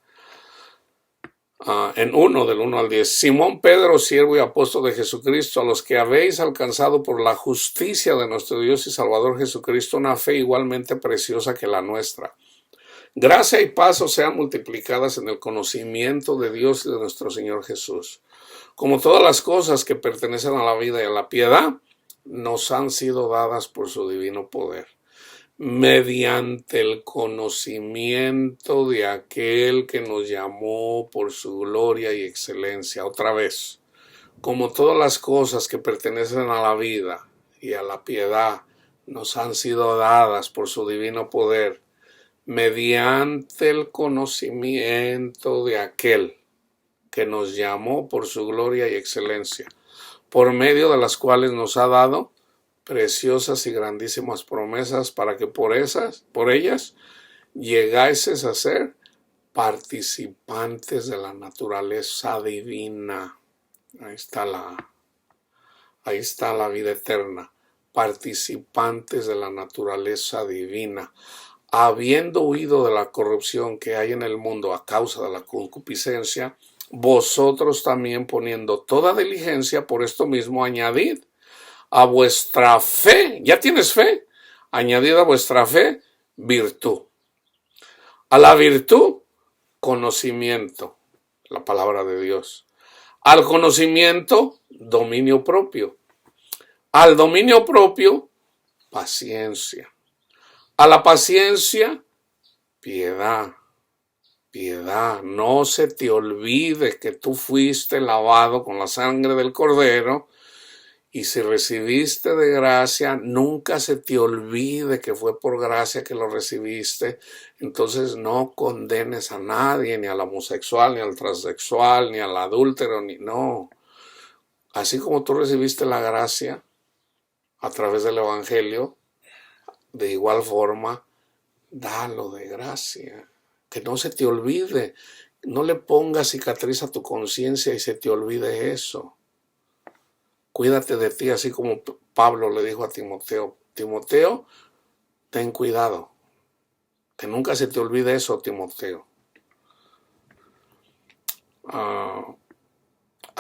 [SPEAKER 1] Del 1 al 10. Simón Pedro, siervo y apóstol de Jesucristo, a los que habéis alcanzado por la justicia de nuestro Dios y Salvador Jesucristo una fe igualmente preciosa que la nuestra. Gracia y paz os sean multiplicadas en el conocimiento de Dios y de nuestro Señor Jesús. Como todas las cosas que pertenecen a la vida y a la piedad, nos han sido dadas por su divino poder, mediante el conocimiento de aquel que nos llamó por su gloria y excelencia. Otra vez, como todas las cosas que pertenecen a la vida y a la piedad, nos han sido dadas por su divino poder, mediante el conocimiento de aquel que nos llamó por su gloria y excelencia, por medio de las cuales nos ha dado preciosas y grandísimas promesas para que por ellas llegáis a ser participantes de la naturaleza divina. Ahí está la vida eterna, participantes de la naturaleza divina, habiendo huido de la corrupción que hay en el mundo a causa de la concupiscencia, vosotros también poniendo toda diligencia por esto mismo, añadid a vuestra fe, ¿ya tienes fe? Añadid a vuestra fe virtud. A la virtud, conocimiento, la palabra de Dios. Al conocimiento, dominio propio. Al dominio propio, paciencia. A la paciencia, piedad. Piedad. No se te olvide que tú fuiste lavado con la sangre del Cordero. Y si recibiste de gracia, nunca se te olvide que fue por gracia que lo recibiste. Entonces no condenes a nadie, ni al homosexual, ni al transexual, ni al adúltero, no. Así como tú recibiste la gracia a través del Evangelio, de igual forma, dalo de gracia. Que no se te olvide. No le pongas cicatriz a tu conciencia y se te olvide eso. Cuídate de ti, así como Pablo le dijo a Timoteo. Timoteo, ten cuidado. Que nunca se te olvide eso, Timoteo. A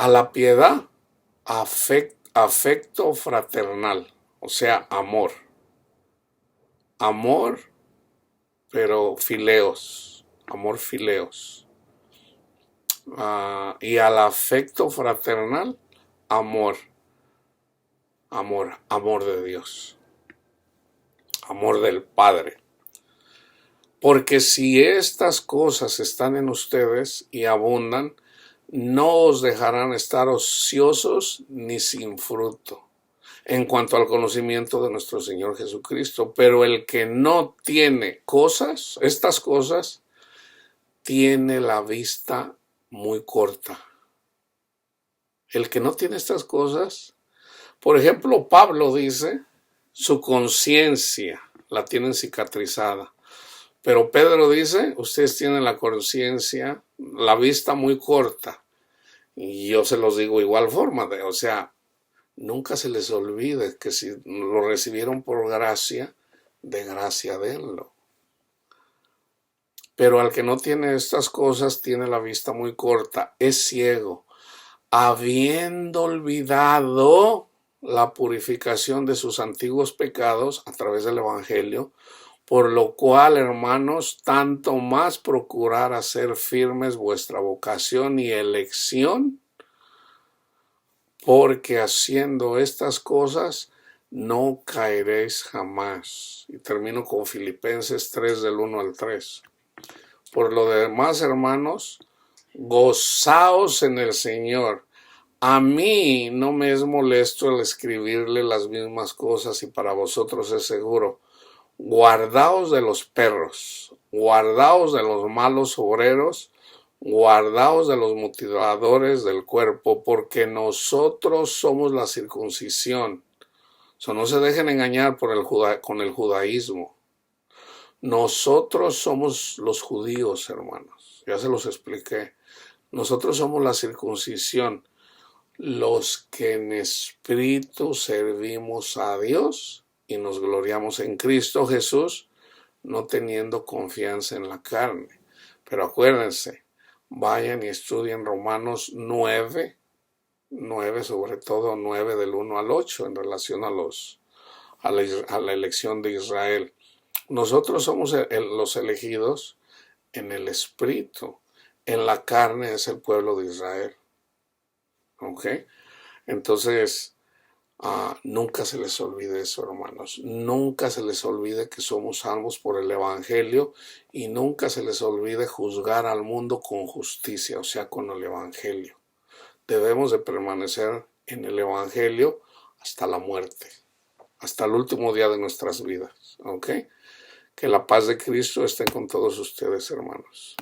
[SPEAKER 1] la piedad, afecto fraternal, o sea, amor. Amor, pero fileos. Amor fileos. Y al afecto fraternal, amor. Amor de Dios, amor del Padre. Porque si estas cosas están en ustedes y abundan, no os dejarán estar ociosos ni sin fruto en cuanto al conocimiento de nuestro Señor Jesucristo. Pero el que no tiene estas cosas, tiene la vista muy corta. El que no tiene estas cosas, por ejemplo, Pablo dice, su conciencia la tienen cicatrizada. Pero Pedro dice, ustedes tienen la conciencia, la vista muy corta. Y yo se los digo igual forma, o sea, nunca se les olvide que si lo recibieron por gracia, de gracia denlo. Pero al que no tiene estas cosas, tiene la vista muy corta, es ciego, habiendo olvidado la purificación de sus antiguos pecados a través del Evangelio, por lo cual, hermanos, tanto más procurar hacer firmes vuestra vocación y elección, porque haciendo estas cosas no caeréis jamás. Y termino con Filipenses 3 del 1 al 3. Por lo demás, hermanos, gozaos en el Señor. A mí no me es molesto el escribirle las mismas cosas y para vosotros es seguro. Guardaos de los perros, guardaos de los malos obreros, guardaos de los mutiladores del cuerpo, porque nosotros somos la circuncisión. No se dejen engañar con el judaísmo. Nosotros somos los judíos, hermanos. Ya se los expliqué. Nosotros somos la circuncisión. Los que en espíritu servimos a Dios y nos gloriamos en Cristo Jesús, no teniendo confianza en la carne. Pero acuérdense, vayan y estudien Romanos 9, sobre todo 9 del 1 al 8 en relación a la elección de Israel. Nosotros somos los elegidos en el espíritu, en la carne es el pueblo de Israel. ¿Ok? Entonces, nunca se les olvide eso, hermanos. Nunca se les olvide que somos salvos por el Evangelio y nunca se les olvide juzgar al mundo con justicia, o sea, con el Evangelio. Debemos de permanecer en el Evangelio hasta la muerte, hasta el último día de nuestras vidas. ¿Ok? Que la paz de Cristo esté con todos ustedes, hermanos.